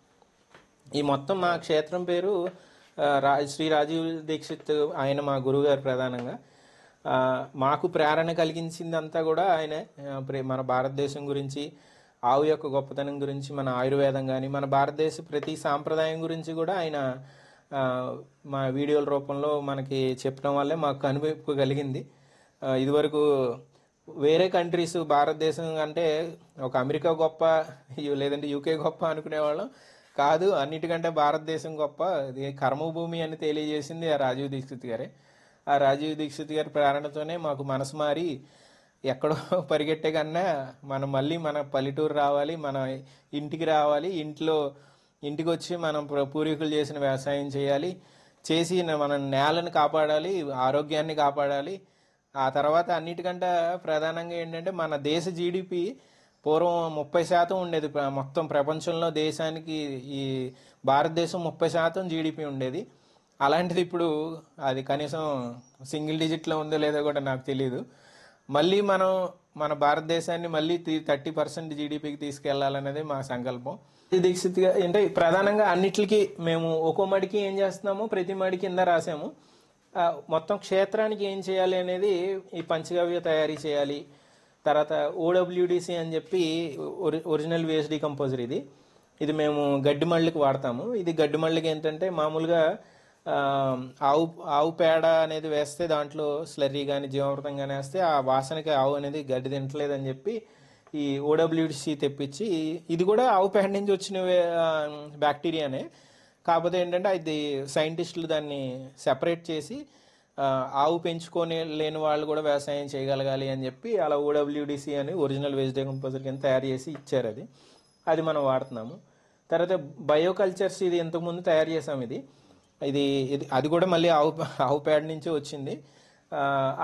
ఈ మొత్తం మా క్షేత్రం పేరు శ్రీ రాజీవ్ దీక్షిత్, ఆయన మా గురువుగారు ప్రధానంగా. మాకు ప్రేరణ కలిగించిందంతా కూడా ఆయన మన భారతదేశం గురించి, ఆవు యొక్క గొప్పతనం గురించి, మన ఆయుర్వేదం కానీ, మన భారతదేశ ప్రతి సాంప్రదాయం గురించి కూడా ఆయన మా వీడియోల రూపంలో మనకి చెప్పడం వల్లే మాకు కనువిప్పు కలిగింది. ఇదివరకు వేరే కంట్రీస్, భారతదేశం అంటే ఒక అమెరికా గొప్ప, లేదంటే యూకే గొప్ప అనుకునేవాళ్ళం కాదు. అన్నిటికంటే భారతదేశం గొప్ప, ఇది కర్మభూమి అని తెలియజేసింది ఆ రాజీవ్ దీక్షిత్ గారే. ఆ రాజీవ్ దీక్షిత్ గారి ప్రేరణతోనే మాకు మనసు మారి ఎక్కడో పరిగెట్టే కన్నా మనం మళ్ళీ మన పల్లెటూరు రావాలి, మన ఇంటికి రావాలి, ఇంటికి వచ్చి మనం పూర్వీకులు చేసిన వ్యవసాయం చేయాలి, చేసి మన నేలను కాపాడాలి, ఆరోగ్యాన్ని కాపాడాలి. ఆ తర్వాత అన్నిటికంటే ప్రధానంగా ఏంటంటే మన దేశ జీడిపి పూర్వం 30% ఉండేది మొత్తం ప్రపంచంలో. దేశానికి ఈ భారతదేశం 30% జీడిపి ఉండేది. అలాంటిది ఇప్పుడు అది కనీసం సింగిల్ డిజిట్లో ఉందో లేదో కూడా నాకు తెలియదు. మళ్ళీ మనం మన భారతదేశాన్ని మళ్ళీ 30% జీడిపికి తీసుకెళ్లాలనేది మా సంకల్పం. దీక్షిత్గా అంటే ప్రధానంగా అన్నిటికీ మేము ఒక్కో మడికి ఏం చేస్తున్నామో ప్రతి మడి కింద రాసాము. మొత్తం క్షేత్రానికి ఏం చేయాలి అనేది, ఈ పంచగవ్య తయారీ చేయాలి, తర్వాత OWDC అని చెప్పి ఒరిజినల్ వేస్ట్ డీకంపోజర్, ఇది మేము గడ్డి మళ్ళీకి వాడతాము. ఇది గడ్డి మళ్ళీకి ఏంటంటే మామూలుగా ఆవు పేడ అనేది వేస్తే దాంట్లో స్లర్రీ కానీ జీవామృతం కానీ వేస్తే ఆ వాసనకి ఆవు అనేది గడ్డి తింటలేదని చెప్పి ఈ OWDC తెప్పించి, ఇది కూడా ఆవు పేడ నుంచి వచ్చిన బ్యాక్టీరియానే. కాకపోతే ఏంటంటే అది సైంటిస్టులు దాన్ని సెపరేట్ చేసి ఆవు పెంచుకొని లేని వాళ్ళు కూడా వ్యవసాయం చేయగలగాలి అని చెప్పి అలా OWDC అని ఒరిజినల్ వేస్ట్ డీకంపోజర్ కింద తయారు చేసి ఇచ్చారు. అది మనం వాడుతున్నాము. తర్వాత బయోకల్చర్స్, ఇది ఇంతకుముందు తయారు చేసాం. అది కూడా మళ్ళీ ఆవు పేడ నుంచి వచ్చింది.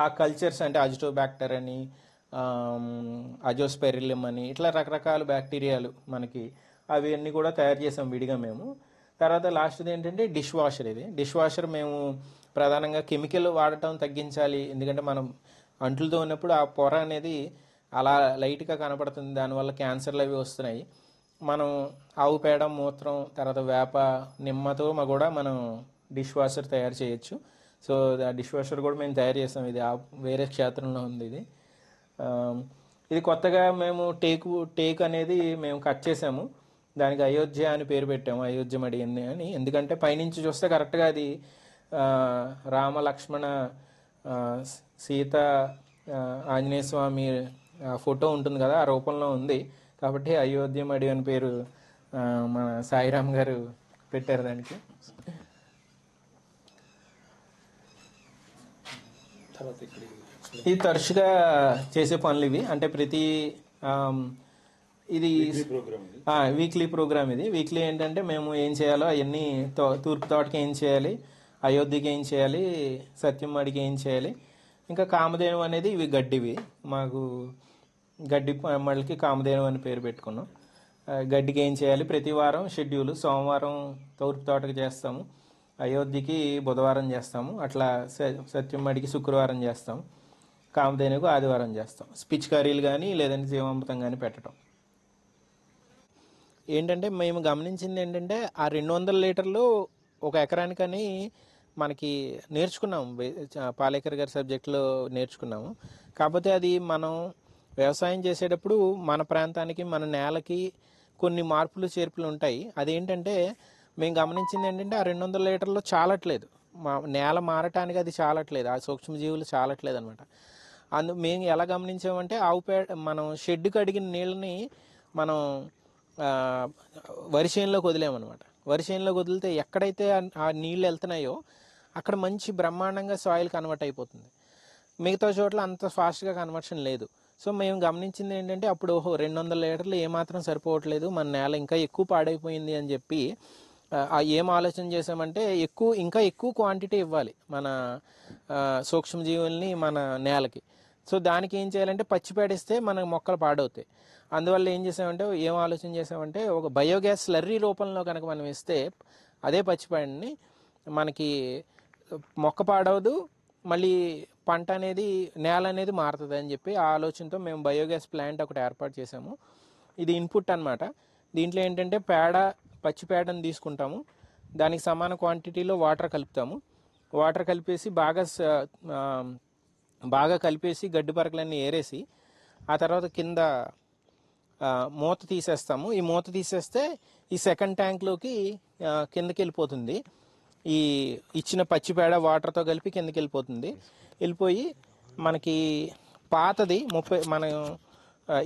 ఆ కల్చర్స్ అంటే అజిటోబ్యాక్టర్ అని, అజోస్పెరిలియం అని, ఇట్లా రకరకాల బ్యాక్టీరియాలు మనకి, అవి అన్నీ కూడా తయారు చేసాం విడిగా మేము. తర్వాత లాస్ట్ది ఏంటంటే డిష్ వాషర్ మేము ప్రధానంగా కెమికల్ వాడటం తగ్గించాలి. ఎందుకంటే మనం అంట్లతో ఉన్నప్పుడు ఆ పొర అనేది అలా లైట్గా కనపడుతుంది, దానివల్ల క్యాన్సర్లు అవి వస్తున్నాయి. మనం ఆవు పేడ, మూత్రం, తర్వాత వేప, నిమ్మతో కూడా మనం డిష్ వాషర్ తయారు చేయొచ్చు. సో ఆ డిష్ వాషర్ కూడా మేము తయారు చేస్తాం. ఇది వేరే క్షేత్రంలో ఉంది. ఇది కొత్తగా మేము టేక్ అనేది మేము కట్ చేసాము. దానికి అయోధ్య అని పేరు పెట్టాము, అయోధ్య మడి అని. ఎందుకంటే పైనుంచి చూస్తే కరెక్ట్గా అది రామ, లక్ష్మణ, సీత, ఆంజనేయ స్వామి ఫోటో ఉంటుంది కదా, ఆ రూపంలో ఉంది. కాబట్టి అయోధ్య మడి అని పేరు మన సాయిరామ్ గారు పెట్టారు దానికి. ఇది తరచుగా చేసే పనులు ఇవి. అంటే ప్రతి ఇది వీక్లీ ప్రోగ్రామ్. ఇది వీక్లీ ఏంటంటే మేము ఏం చేయాలో అవన్నీ, తూర్పు తోటకి ఏం చేయాలి, అయోధ్యకి ఏం చేయాలి, సత్యం మడికి ఏం చేయాలి, ఇంకా కామధేను అనేది ఇవి గడ్డివి. మాకు గడ్డి మళ్ళీకి కామధేను అని పేరు పెట్టుకున్నాం. గడ్డికి ఏం చేయాలి ప్రతి వారం షెడ్యూల్. సోమవారం తూర్పు తోటకి చేస్తాము, అయోధ్యకి బుధవారం చేస్తాము, అట్లా సత్యం మడికి శుక్రవారం చేస్తాం, కామధేనుకు ఆదివారం చేస్తాం. పిచికారీలు కానీ లేదంటే జీవామృతం కానీ పెట్టడం. ఏంటంటే మేము గమనించింది ఏంటంటే ఆ 200 లీటర్లు ఒక ఎకరానికని మనకి నేర్చుకున్నాము, పాలేకర్ గారి సబ్జెక్టులో నేర్చుకున్నాము. కాకపోతే అది మనం వ్యవసాయం చేసేటప్పుడు మన ప్రాంతానికి, మన నేలకి కొన్ని మార్పులు చేర్పులు ఉంటాయి. అదేంటంటే మేము గమనించింది ఏంటంటే ఆ 200 లీటర్లు చాలట్లేదు, నేల మారటానికి అది చాలట్లేదు, ఆ సూక్ష్మజీవులు చాలట్లేదు అనమాట. మేము ఎలా గమనించామంటే ఆవు పేడ, మనం షెడ్ కడిగిన నీళ్ళని మనం వరి చేనులోకి వదిలేమన్నమాట. వరి చేనులోకి వదిలితే ఎక్కడైతే ఆ నీళ్ళు వెళ్తున్నాయో అక్కడ మంచి బ్రహ్మాండంగా సాయిల్ కన్వర్ట్ అయిపోతుంది. మిగతా చోట్ల అంత ఫాస్ట్గా కన్వర్షన్ లేదు. సో మేము గమనించింది ఏంటంటే అప్పుడు 200 లీటర్లు ఏమాత్రం సరిపోవట్లేదు, మన నేల ఇంకా ఎక్కువ పాడైపోయింది అని చెప్పి ఏం ఆలోచన చేసామంటే ఇంకా ఎక్కువ క్వాంటిటీ ఇవ్వాలి మన సూక్ష్మజీవుల్ని మన నేలకి. సో దానికి ఏం చేయాలంటే పచ్చిపేడిస్తే మన మొక్కలు పాడవుతాయి. అందువల్ల ఏం ఆలోచన చేసామంటే ఒక బయోగ్యాస్ స్లర్రీ రూపంలో కనుక మనం ఇస్తే అదే పచ్చిపేడని మనకి మొక్క పాడవదు, మళ్ళీ పంట అనేది నేల అనేది మారుతుంది అని చెప్పి ఆ ఆలోచనతో మేము బయోగ్యాస్ ప్లాంట్ ఒకటి ఏర్పాటు చేసాము. ఇది ఇన్పుట్ అనమాట. దీంట్లో ఏంటంటే పచ్చి పేడను తీసుకుంటాము, దానికి సమాన క్వాంటిటీలో వాటర్ కలుపుతాము. వాటర్ కలిపేసి బాగా కలిపేసి గడ్డి పరకలన్నీ ఏరేసి ఆ తర్వాత కింద మూత తీసేస్తాము. ఈ మూత తీసేస్తే ఈ సెకండ్ ట్యాంక్లోకి కిందకి వెళ్ళిపోతుంది. ఈ ఇచ్చిన పచ్చిపేడ వాటర్తో కలిపి కిందకి వెళ్ళిపోయి మనకి పాతది మనం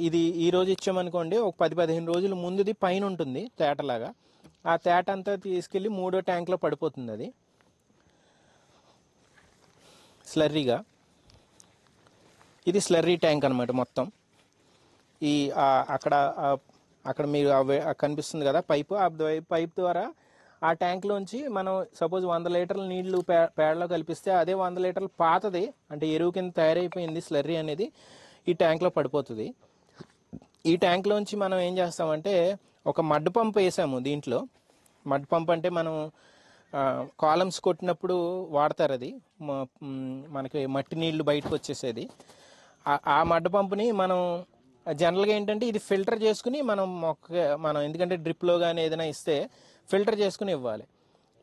ఇది ఈరోజు ఇచ్చామనుకోండి, ఒక 10-15 రోజుల ముందుది పైన ఉంటుంది తేటలాగా. ఆ తేట అంతా తీసుకెళ్ళి 3వ ట్యాంక్లో పడిపోతుంది. అది స్లర్రీగా, ఇది స్లర్రీ ట్యాంక్ అనమాట మొత్తం. ఈ అక్కడ మీరు కనిపిస్తుంది కదా పైపు, ఆ పైప్ ద్వారా ఆ ట్యాంక్లోంచి మనం సపోజ్ 100 లీటర్ల నీళ్లు పేడలో కల్పిస్తే అదే 100 లీటర్లు పాతది, అంటే ఎరువు కింద తయారైపోయింది స్లర్రీ అనేది, ఈ ట్యాంక్లో పడిపోతుంది. ఈ ట్యాంక్లోంచి మనం ఏం చేస్తామంటే ఒక మడ్ పంప్ వేసాము. దీంట్లో మడ్ పంప్ అంటే మనం కాలమ్స్ కొట్టినప్పుడు వాడతారు, అది మనకి మట్టి నీళ్లు బయటకు వచ్చేసేది. ఆ మడ్ పంపుని మనం జనరల్గా ఏంటంటే ఇది ఫిల్టర్ చేసుకుని మనం ఎందుకంటే డ్రిప్లో కానీ ఏదైనా ఇస్తే ఫిల్టర్ చేసుకుని ఇవ్వాలి.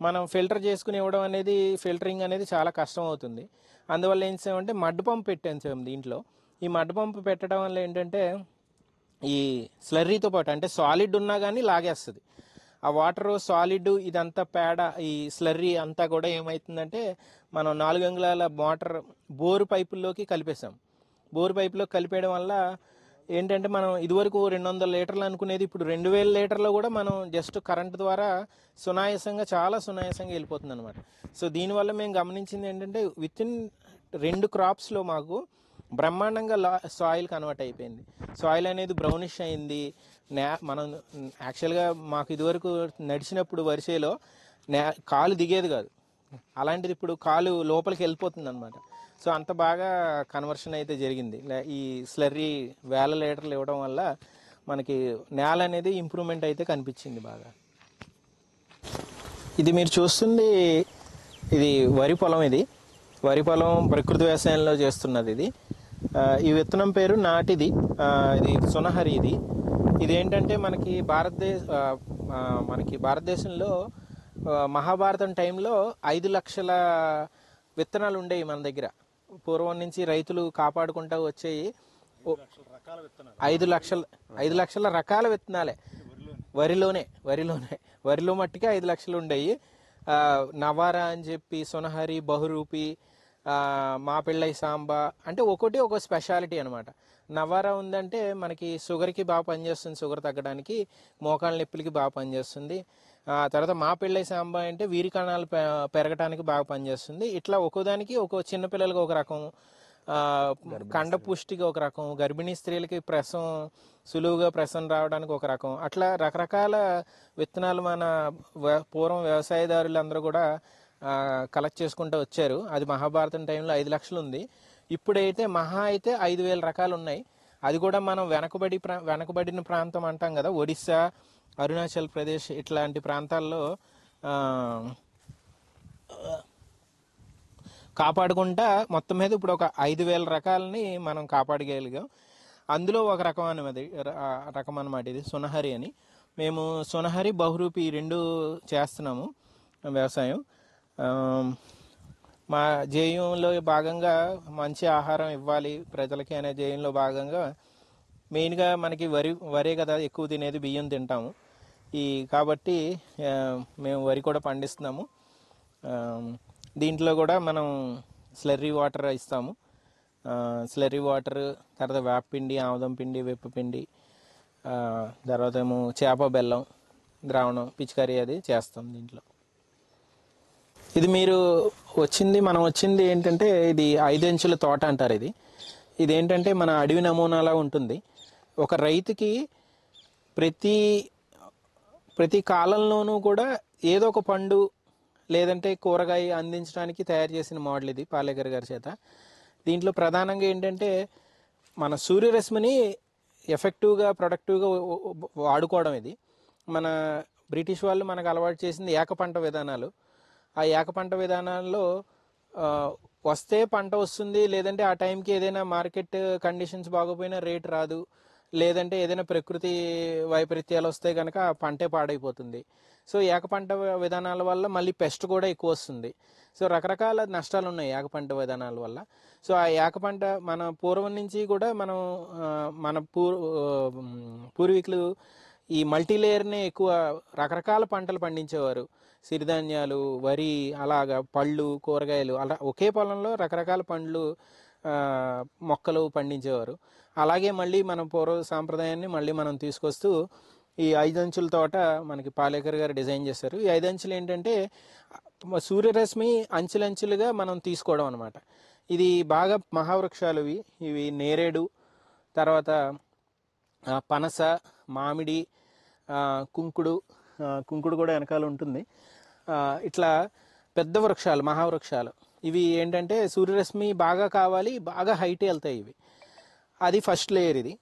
మనం ఫిల్టర్ చేసుకుని ఇవ్వడం అనేది, ఫిల్టరింగ్ అనేది చాలా కష్టం అవుతుంది. అందువల్ల ఏం చేసామంటే మడ్ పంప్ పెట్టాము దీంట్లో. ఈ మడ్ పంప్ పెట్టడం వల్ల ఏంటంటే ఈ స్లర్రీతో పాటు, అంటే సాలిడ్ ఉన్నా కానీ లాగేస్తుంది ఆ వాటర్, సాలిడ్ ఇదంతా పేడ, ఈ స్లర్రీ అంతా కూడా ఏమవుతుందంటే మనం 4 అంగుళాల మోటార్ బోరు పైపుల్లోకి కలిపేసాం. బోరు పైపులో కలిపేయడం వల్ల ఏంటంటే మనం ఇదివరకు 200 లీటర్లు అనుకునేది ఇప్పుడు 2000 లీటర్లో కూడా మనం జస్ట్ కరెంట్ ద్వారా చాలా సునాయాసంగా వెళ్ళిపోతుంది అనమాట. సో దీనివల్ల మేము గమనించింది ఏంటంటే వితిన్ 2 క్రాప్స్లో మాకు బ్రహ్మాండంగా సాయిల్ కన్వర్ట్ అయిపోయింది. సాయిల్ అనేది బ్రౌనిష్ అయింది. మనం యాక్చువల్గా మాకు ఇదివరకు నడిచినప్పుడు వరిసేలో కాలు దిగేది కాదు, అలాంటిది ఇప్పుడు కాలు లోపలికి వెళ్ళిపోతుంది అనమాట. సో అంత బాగా కన్వర్షన్ అయితే జరిగింది. ఈ స్లర్రీ 1000 లీటర్లు ఇవ్వడం వల్ల మనకి నేల అనేది ఇంప్రూవ్మెంట్ అయితే కనిపించింది బాగా. ఇది మీరు చూస్తుంది, ఇది వరి పొలం. ఇది వరి పొలం ప్రకృతి వ్యవసాయంలో చేస్తున్నది. ఈ విత్తనం పేరు నాటిది, ఇది సునహరి. ఇదేంటంటే మనకి భారతదేశంలో మహాభారతం టైంలో 5 లక్షల విత్తనాలు ఉండేవి మన దగ్గర. పూర్వం నుంచి రైతులు కాపాడుకుంటూ వచ్చేవి 5 లక్షల రకాల విత్తనాలే వరిలో మట్టికి 5 లక్షలు ఉండేవి. నవారా అని చెప్పి, సునహరి, బహురూపి, మా పిళ్ళై సాంబా, అంటే ఒక స్పెషాలిటీ అనమాట. నవారా ఉందంటే మనకి షుగర్కి బాగా పనిచేస్తుంది, షుగర్ తగ్గడానికి, మోకాళ్ళ నొప్పులకి బాగా పనిచేస్తుంది. తర్వాత మా పిళ్ళై సాంబా అంటే వీరి కణాలు పెరగడానికి బాగా పనిచేస్తుంది. ఇట్లా ఒక్కోదానికి చిన్నపిల్లలకి ఒక రకం, కండ పుష్టికి ఒక రకం, గర్భిణీ స్త్రీలకి సులువుగా ప్రసవం రావడానికి ఒక రకం, అట్లా రకరకాల విత్తనాలు మన పూర్వం వ్యవసాయదారులు అందరూ కూడా కలెక్ట్ చేసుకుంటూ వచ్చారు. అది మహాభారతం టైంలో 5 లక్షలు ఉంది. ఇప్పుడైతే అయితే 5000 రకాలు ఉన్నాయి. అది కూడా మనం వెనకబడిన ప్రాంతం అంటాం కదా, ఒడిస్సా, అరుణాచల్ ప్రదేశ్ ఇట్లాంటి ప్రాంతాల్లో కాపాడుకుంటా మొత్తం మీద ఇప్పుడు ఒక 5000 రకాలని మనం కాపాడగలిగాం. అందులో ఒక రకం అన్నమాట ఇది సునహరి అని. మేము సునహరి, బహురూపి 2 చేస్తున్నాము వ్యవసాయం. మా జేయంలో భాగంగా మంచి ఆహారం ఇవ్వాలి ప్రజలకి అనే జేయంలో భాగంగా మెయిన్గా మనకి వరే కదా ఎక్కువ తినేది, బియ్యం తింటాము. కాబట్టి మేము వరి కూడా పండిస్తున్నాము. దీంట్లో కూడా మనం స్లర్రీ వాటర్ ఇస్తాము. స్లర్రీ వాటర్, తర్వాత వేపపిండి, ఆముదం పిండి, వేపపిండి, తర్వాత ఏమో చేప బెల్లం ద్రావణం పిచికారీ అది చేస్తాం దీంట్లో. ఇది మనం వచ్చింది ఏంటంటే ఇది 5 అంచుల తోట అంటారు. ఇదేంటంటే మన అడవి నమూనాలా ఉంటుంది. ఒక రైతుకి ప్రతి కాలంలోనూ కూడా ఏదో ఒక పండు లేదంటే కూరగాయ అందించడానికి తయారు చేసిన మోడల్ ఇది పాలేకర్ గారి చేత. దీంట్లో ప్రధానంగా ఏంటంటే మన సూర్యరశ్మిని ఎఫెక్టివ్గా, ప్రొడక్టివ్గా వాడుకోవడం. ఇది మన బ్రిటిష్ వాళ్ళు మనకు అలవాటు చేసింది ఏకపంట విధానాలు. ఆ ఏక పంట విధానాల్లో ఆ, వస్తే పంట వస్తుంది, లేదంటే ఆ టైంకి ఏదైనా మార్కెట్ కండిషన్స్ బాగోపోయినా రేట్ రాదు, లేదంటే ఏదైనా ప్రకృతి వైపరీత్యాలు వస్తే కనుక ఆ పంటే పాడైపోతుంది. సో ఏక పంట విధానాల వల్ల మళ్ళీ పెస్ట్ కూడా ఎక్కువ వస్తుంది. సో రకరకాల నష్టాలు ఉన్నాయి ఏక పంట విధానాల వల్ల. సో ఆ ఏక పంట మన పూర్వం నుంచి కూడా మనం మన పూర్వీకులు ఈ మల్టీ లేయర్ని ఎక్కువ రకరకాల పంటలు పండించేవారు. సిరిధాన్యాలు, వరి, అలాగా పళ్ళు, కూరగాయలు, అలా ఒకే పొలంలో రకరకాల పండ్లు, ఆ, మొక్కలు పండించేవారు. అలాగే మళ్ళీ మనం పూర్వ సాంప్రదాయాన్ని మళ్ళీ మనం తీసుకొస్తూ ఈ 5 అంచుల తోట మనకి పాలేకర్ గారు డిజైన్ చేశారు. ఈ 5 అంచులు ఏంటంటే సూర్యరశ్మి అంచులంచులుగా మనం తీసుకోవడం అనమాట. ఇది బాగా మహావృక్షాలు ఇవి నేరేడు, తర్వాత పనస, మామిడి, కుంకుడు, కుంకుడు కూడా వెనకాల ఉంటుంది. ఇట్లా పెద్ద వృక్షాలు, మహావృక్షాలు ఇవి ఏంటంటే సూర్యరశ్మి బాగా కావాలి, బాగా హైట్ వెళ్తాయి ఇవి. అది ఫస్ట్ లేయర్. ఇది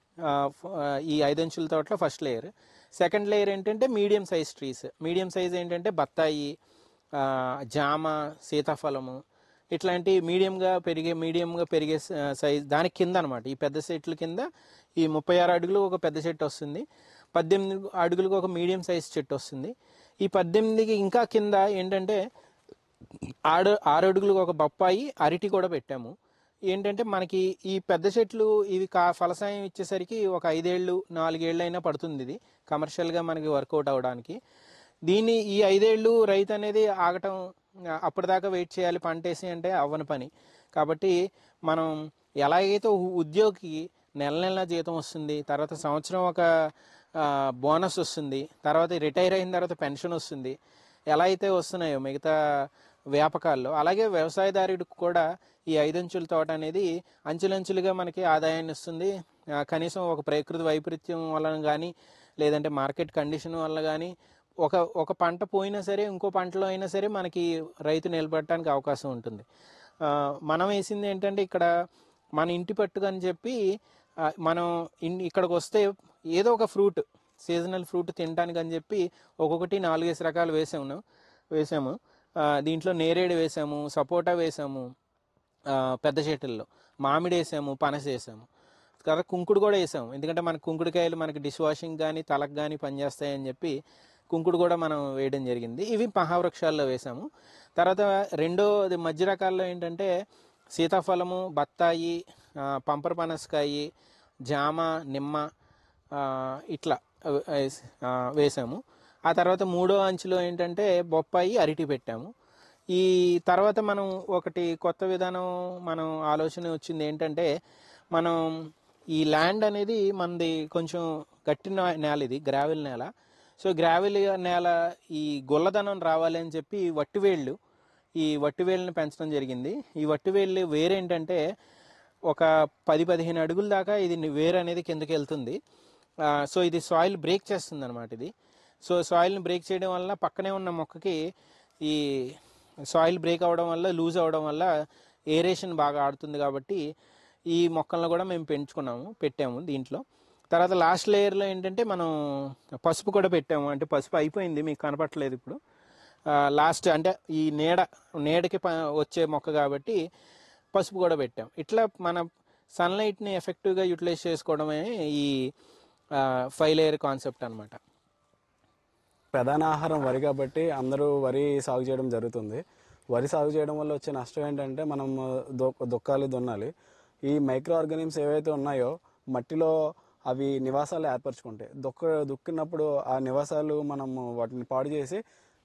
ఈ 5 అంచుల తోటలో ఫస్ట్ లేయర్. సెకండ్ లేయర్ ఏంటంటే medium size trees. Medium size ఏంటంటే బత్తాయి, జామ, సీతాఫలము, ఇట్లాంటి మీడియంగా పెరిగే సైజ్ దానికి కింద అనమాట. ఈ పెద్ద చెట్ల కింద ఈ 36 అడుగులు ఒక పెద్ద చెట్టు వస్తుంది, 18 అడుగులకు ఒక మీడియం సైజ్ చెట్టు వస్తుంది. ఈ 18కి ఇంకా కింద ఏంటంటే 6 అడుగులకు ఒక బొప్పాయి, అరటి కూడా పెట్టాము. ఏంటంటే మనకి ఈ పెద్ద చెట్లు ఇవి ఫలసాయం ఇచ్చేసరికి ఒక 5 ఏళ్ళు 4 ఏళ్ళు అయినా పడుతుంది ఇది కమర్షియల్గా మనకి వర్కౌట్ అవడానికి. ఈ 5 ఏళ్ళు రైతు అనేది ఆగటం, అప్పటిదాకా వెయిట్ చేయాలి పంటేసి అంటే అవ్వని పని. కాబట్టి మనం ఎలాగైతే ఉద్యోగికి నెల నెల జీతం వస్తుంది, తర్వాత సంవత్సరం ఒక బోనస్ వస్తుంది, తర్వాత రిటైర్ అయిన తర్వాత పెన్షన్ వస్తుంది, ఎలా అయితే వస్తున్నాయో మిగతా వ్యాపకాల్లో, అలాగే వ్యవసాయదారుడికి కూడా ఈ 5 అంచుల తోట అనేది అంచులంచులుగా మనకి ఆదాయాన్ని ఇస్తుంది. కనీసం ఒక ప్రకృతి వైపరీత్యం వలన కానీ, లేదంటే మార్కెట్ కండిషన్ వల్ల కానీ ఒక పంట పోయినా సరే ఇంకో పంటలో అయినా సరే మనకి రైతు నిలబడటానికి అవకాశం ఉంటుంది. మనం వేసింది ఏంటంటే ఇక్కడ మన ఇంటి పట్టుకు అని చెప్పి మనం ఇక్కడికి వస్తే ఏదో ఒక ఫ్రూట్, సీజనల్ ఫ్రూట్ తినడానికి అని చెప్పి ఒక్కొక్కటి 4-5 రకాలు వేసాము. దీంట్లో నేరేడు వేసాము, సపోటా వేసాము, పెద్ద చెట్టుల్లో మామిడి వేసాము, పనస వేసాము, తర్వాత కుంకుడు కూడా వేసాము. ఎందుకంటే మన కుంకుడుకాయలు మనకి డిష్ వాషింగ్ కానీ తలకు కానీ పనిచేస్తాయని చెప్పి కుంకుడు కూడా మనం వేయడం జరిగింది. ఇవి మహావృక్షాల్లో వేసాము. తర్వాత రెండోది మధ్య రకాల్లో ఏంటంటే సీతాఫలము, బత్తాయి, పంపర పనసకాయి, జామ, నిమ్మ, ఇట్లా వేసాము. ఆ తర్వాత 3వ అంచులో ఏంటంటే బొప్పాయి, అరటి పెట్టాము. ఈ తర్వాత మనం ఒకటి కొత్త విధానం మనం ఆలోచన వచ్చింది ఏంటంటే, మనం ఈ ల్యాండ్ అనేది మనది కొంచెం గట్టి నేల, ఇది గ్రావెల్ నేల. సో గ్రావెల్ నేల ఈ గొల్లదనం రావాలి అని చెప్పి ఈ వట్టివేళ్ళని పెంచడం జరిగింది. ఈ వట్టివేళ్ళు వేరేంటంటే ఒక 10-15 అడుగుల దాకా ఇది వేరు అనేది కిందకి వెళ్తుంది. సో ఇది సాయిల్ బ్రేక్ చేస్తుంది అనమాట ఇది. సో సాయిల్ని బ్రేక్ చేయడం వల్ల పక్కనే ఉన్న మొక్కకి ఈ సాయిల్ బ్రేక్ అవ్వడం వల్ల, లూజ్ అవ్వడం వల్ల ఏరేషన్ బాగా ఆడుతుంది. కాబట్టి ఈ మొక్కలను కూడా మేము పెట్టాము దీంట్లో. తర్వాత లాస్ట్ లేయర్లో ఏంటంటే మనం పసుపు కూడా పెట్టాము. అంటే పసుపు అయిపోయింది, మీకు కనపట్లేదు ఇప్పుడు. లాస్ట్ అంటే ఈ నీడకి వచ్చే మొక్క కాబట్టి పసుపు కూడా పెట్టాం. ఇట్లా మన సన్లైట్ని ఎఫెక్టివ్గా యూటిలైజ్ చేసుకోవడమే ఈ 5 లేయర్ కాన్సెప్ట్ అనమాట. ప్రధాన ఆహారం వరి కాబట్టి అందరూ వరి సాగు చేయడం జరుగుతుంది. వరి సాగు చేయడం వల్ల వచ్చే నష్టం ఏంటంటే మనం దున్నాలి. ఈ మైక్రో ఆర్గానిజమ్స్ ఏవైతే ఉన్నాయో మట్టిలో అవి నివాసాలు ఏర్పరచుకుంటాయి. దుక్కినప్పుడు ఆ నివాసాలు మనం వాటిని పాడు చేసి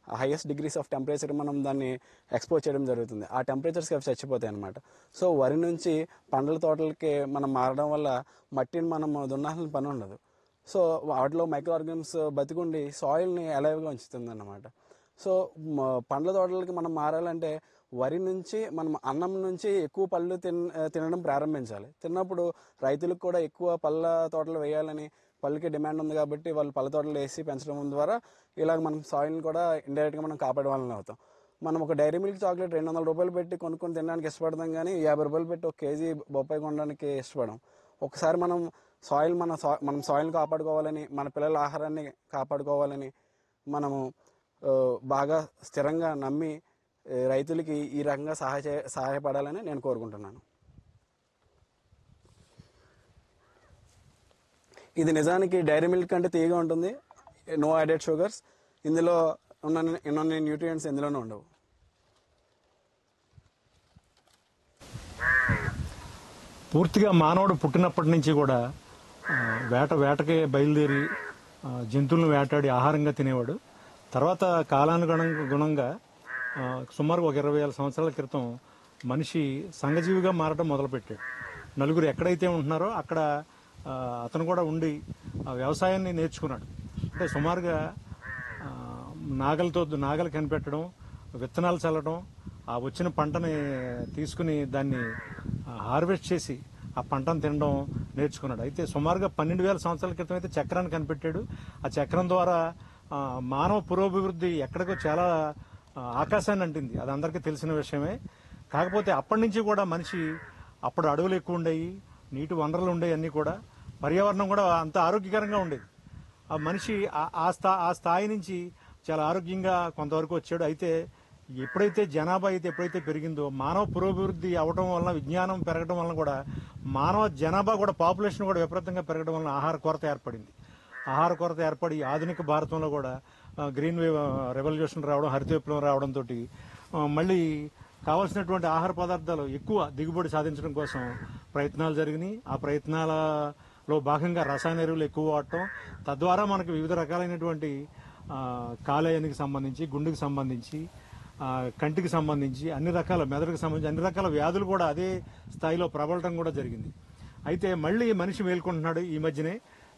హైయెస్ట్ డిగ్రీస్ ఆఫ్ టెంపరేచర్ మనం దాన్ని ఎక్స్పోజ్ చేయడం జరుగుతుంది. ఆ టెంపరేచర్స్కి అవి చచ్చిపోతాయి అన్నమాట. సో వరి నుంచి పండ్ల తోటలకి మనం మారడం వల్ల మట్టిని మనం దున్నాల్సిన పని ఉండదు. సో వాటిలో మైక్రో ఆర్గానిజమ్స్ బతికుండి సాయిల్ని అలైవ్గా ఉంచుతుంది అన్నమాట. సో పండ్ల తోటలకి మనం మారాలంటే వరి నుంచి మనం అన్నం నుంచి ఎక్కువ పళ్ళు తినడం ప్రారంభించాలి. తిన్నప్పుడు రైతులకు కూడా ఎక్కువ పళ్ళ తోటలు వేయాలని పళ్ళకి డిమాండ్ ఉంది కాబట్టి వాళ్ళు పళ్ళ తోటలు వేసి పెంచడం ద్వారా ఇలాగ మనం సాయిల్ని కూడా ఇండైరెక్ట్గా మనం కాపాడే వాళ్ళని అవుతాం. మనం ఒక డైరీ మిల్క్ చాక్లెట్ 200 రూపాయలు పెట్టి కొనుక్కొని తినడానికి ఇష్టపడతాం, కానీ 50 రూపాయలు పెట్టి 1 కేజీ బొప్పాయి కొనడానికి ఇష్టపడం. ఒకసారి మనం సాయిల్ని కాపాడుకోవాలని, మన పిల్లల ఆహారాన్ని కాపాడుకోవాలని మనము బాగా స్థిరంగా నమ్మి రైతులకి ఈ రకంగా సహాయపడాలని నేను కోరుకుంటున్నాను. ఇది నిజానికి డైరీ మిల్క్ కంటే తీయగా ఉంటుంది. No added sugars. ఇందులో ఉన్న న్యూట్రియంట్స్ ఎందులోనూ ఉండవు. పూర్తిగా మానవుడు పుట్టినప్పటి నుంచి కూడా వేటకే బయలుదేరి జంతువులను వేటాడి ఆహారంగా తినేవాడు. తర్వాత కాలానుగుణంగా సుమారు ఒక 20,000 సంవత్సరాల క్రితం మనిషి సంఘజీవిగా మారడం మొదలుపెట్టాడు. నలుగురు ఎక్కడైతే ఉంటున్నారో అక్కడ అతను కూడా ఉండి వ్యవసాయాన్ని నేర్చుకున్నాడు. అంటే సుమారుగా నాగలు కనిపెట్టడం, విత్తనాలు చల్లడం, ఆ వచ్చిన పంటని తీసుకుని దాన్ని హార్వెస్ట్ చేసి ఆ పంటను తినడం నేర్చుకున్నాడు. అయితే సుమారుగా 12,000 సంవత్సరాల క్రితం అయితే చక్రాన్ని కనిపెట్టాడు. ఆ చక్రం ద్వారా మానవ పురోభివృద్ధి ఎక్కడికో చాలా ఆకాశాన్ని అంటింది. అది అందరికీ తెలిసిన విషయమే. కాకపోతే అప్పటి నుంచి కూడా మనిషి అప్పుడు అడవులు ఎక్కువ ఉండేవి, నీటి వనరులు ఉండేవి, అన్నీ కూడా పర్యావరణం కూడా అంత ఆరోగ్యకరంగా ఉండేది. ఆ మనిషి ఆ స్థాయి నుంచి చాలా ఆరోగ్యంగా కొంతవరకు వచ్చాడు. అయితే జనాభా ఎప్పుడైతే పెరిగిందో, మానవ పురోభివృద్ధి అవడం వలన, విజ్ఞానం పెరగడం వలన కూడా మానవ జనాభా కూడా పాపులేషన్ కూడా విపరీతంగా పెరగడం వలన ఆహార కొరత ఏర్పడింది. ఆహార కొరత ఏర్పడి ఆధునిక భారతంలో కూడా గ్రీన్ రెవల్యూషన్ రావడం, హరిత విప్లవం రావడంతో మళ్ళీ కావాల్సినటువంటి ఆహార పదార్థాలు ఎక్కువ దిగుబడి సాధించడం కోసం ప్రయత్నాలు జరిగినాయి. ఆ ప్రయత్నాలలో భాగంగా రసాయన ఎరువులు ఎక్కువ వాడటం, తద్వారా మనకు వివిధ రకాలైనటువంటి కాలేయానికి సంబంధించి, గుండెకి సంబంధించి, కంటికి సంబంధించి, అన్ని రకాల మెదడుకు సంబంధించి అన్ని రకాల వ్యాధులు కూడా అదే స్థాయిలో ప్రబలటం కూడా జరిగింది. అయితే మళ్ళీ మనిషి మేల్కొంటున్నాడు ఈ మధ్యనే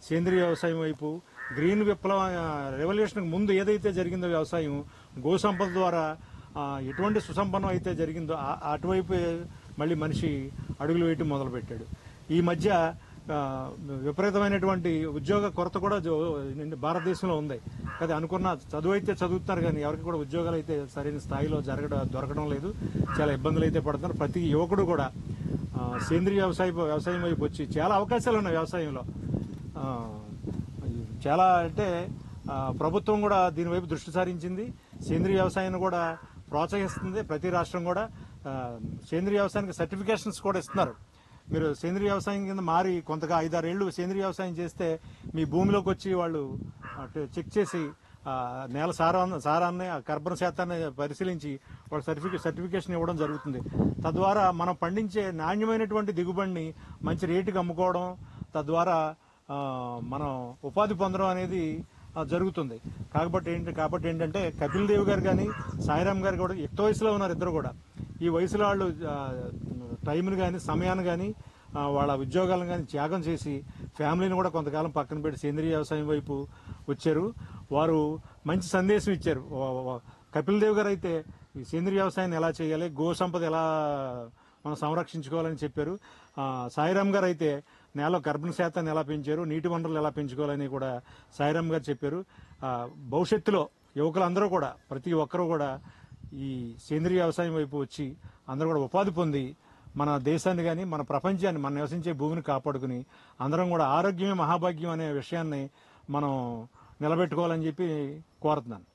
సేంద్రీయ వ్యవసాయం వైపు. గ్రీన్ విప్లవ రెవల్యూషన్కి ముందు ఏదైతే జరిగిందో వ్యవసాయం, గోసంపద ద్వారా ఎటువంటి సుసంపన్నం అయితే జరిగిందో అటువైపు మళ్ళీ మనిషి అడుగులు వేయటం మొదలుపెట్టాడు. ఈ మధ్య విపరీతమైనటువంటి ఉద్యోగ కొరత కూడా భారతదేశంలో ఉంది కదా. అనుకున్న చదువు అయితే చదువుతున్నారు కానీ ఎవరికి కూడా ఉద్యోగాలు అయితే సరైన స్థాయిలో దొరకడం లేదు. చాలా ఇబ్బందులు అయితే పడుతున్నారు. ప్రతి యువకుడు కూడా సేంద్రీయ వ్యవసాయం వైపు వచ్చి, చాలా అవకాశాలు ఉన్నాయి వ్యవసాయంలో. చాలా అంటే ప్రభుత్వం కూడా దీనివైపు దృష్టి సారించింది. సేంద్రీయ వ్యవసాయాన్ని కూడా ప్రోత్సహిస్తుంది. ప్రతి రాష్ట్రం కూడా సేంద్రీయ వ్యవసాయానికి సర్టిఫికేషన్స్ కూడా ఇస్తున్నారు. మీరు సేంద్రీయ వ్యవసాయం కింద మారి కొంతగా 5-6 ఏళ్ళు సేంద్రీయ వ్యవసాయం చేస్తే మీ భూమిలోకి వచ్చి వాళ్ళు చెక్ చేసి నేల సారాన్ని, కర్బన శాతాన్ని పరిశీలించి వాళ్ళ సర్టిఫికేషన్ ఇవ్వడం జరుగుతుంది. తద్వారా మనం పండించే నాణ్యమైనటువంటి దిగుబడిని మంచి రేటుకి అమ్ముకోవడం, తద్వారా మనం ఉపాధి పొందడం అనేది జరుగుతుంది. కాబట్టి ఏంటంటే కపిల్ దేవ్ గారు కానీ సాయిరామ్ గారు కూడా యుక్త వయసులో ఉన్నారు. ఇద్దరు కూడా ఈ వయసులో వాళ్ళు టైంని కానీ, సమయాన్ని కానీ, వాళ్ళ ఉద్యోగాలను కానీ త్యాగం చేసి ఫ్యామిలీని కూడా కొంతకాలం పక్కన పెట్టి సేంద్రీయ వ్యవసాయం వైపు వచ్చారు. వారు మంచి సందేశం ఇచ్చారు. కపిల్ దేవ్ గారు అయితే ఈ సేంద్రీయ వ్యవసాయాన్ని ఎలా చేయాలి, గో సంపద ఎలా మనం సంరక్షించుకోవాలని చెప్పారు. సాయిరామ్ గారు అయితే నేలలో కర్బన శాతాన్ని ఎలా పెంచారు, నీటి వనరులు ఎలా పెంచుకోవాలని కూడా సాయిరామ్ గారు చెప్పారు. భవిష్యత్తులో యువకులందరూ కూడా, ప్రతి ఒక్కరూ కూడా ఈ సేంద్రీయ వ్యవసాయం వైపు వచ్చి అందరూ కూడా ఉపాధి పొంది మన దేశాన్ని కానీ, మన ప్రపంచాన్ని, మనం నివసించే భూమిని కాపాడుకుని అందరం కూడా ఆరోగ్యమే మహాభాగ్యం అనే విషయాన్ని మనం నిలబెట్టుకోవాలని చెప్పి కోరుతున్నాను.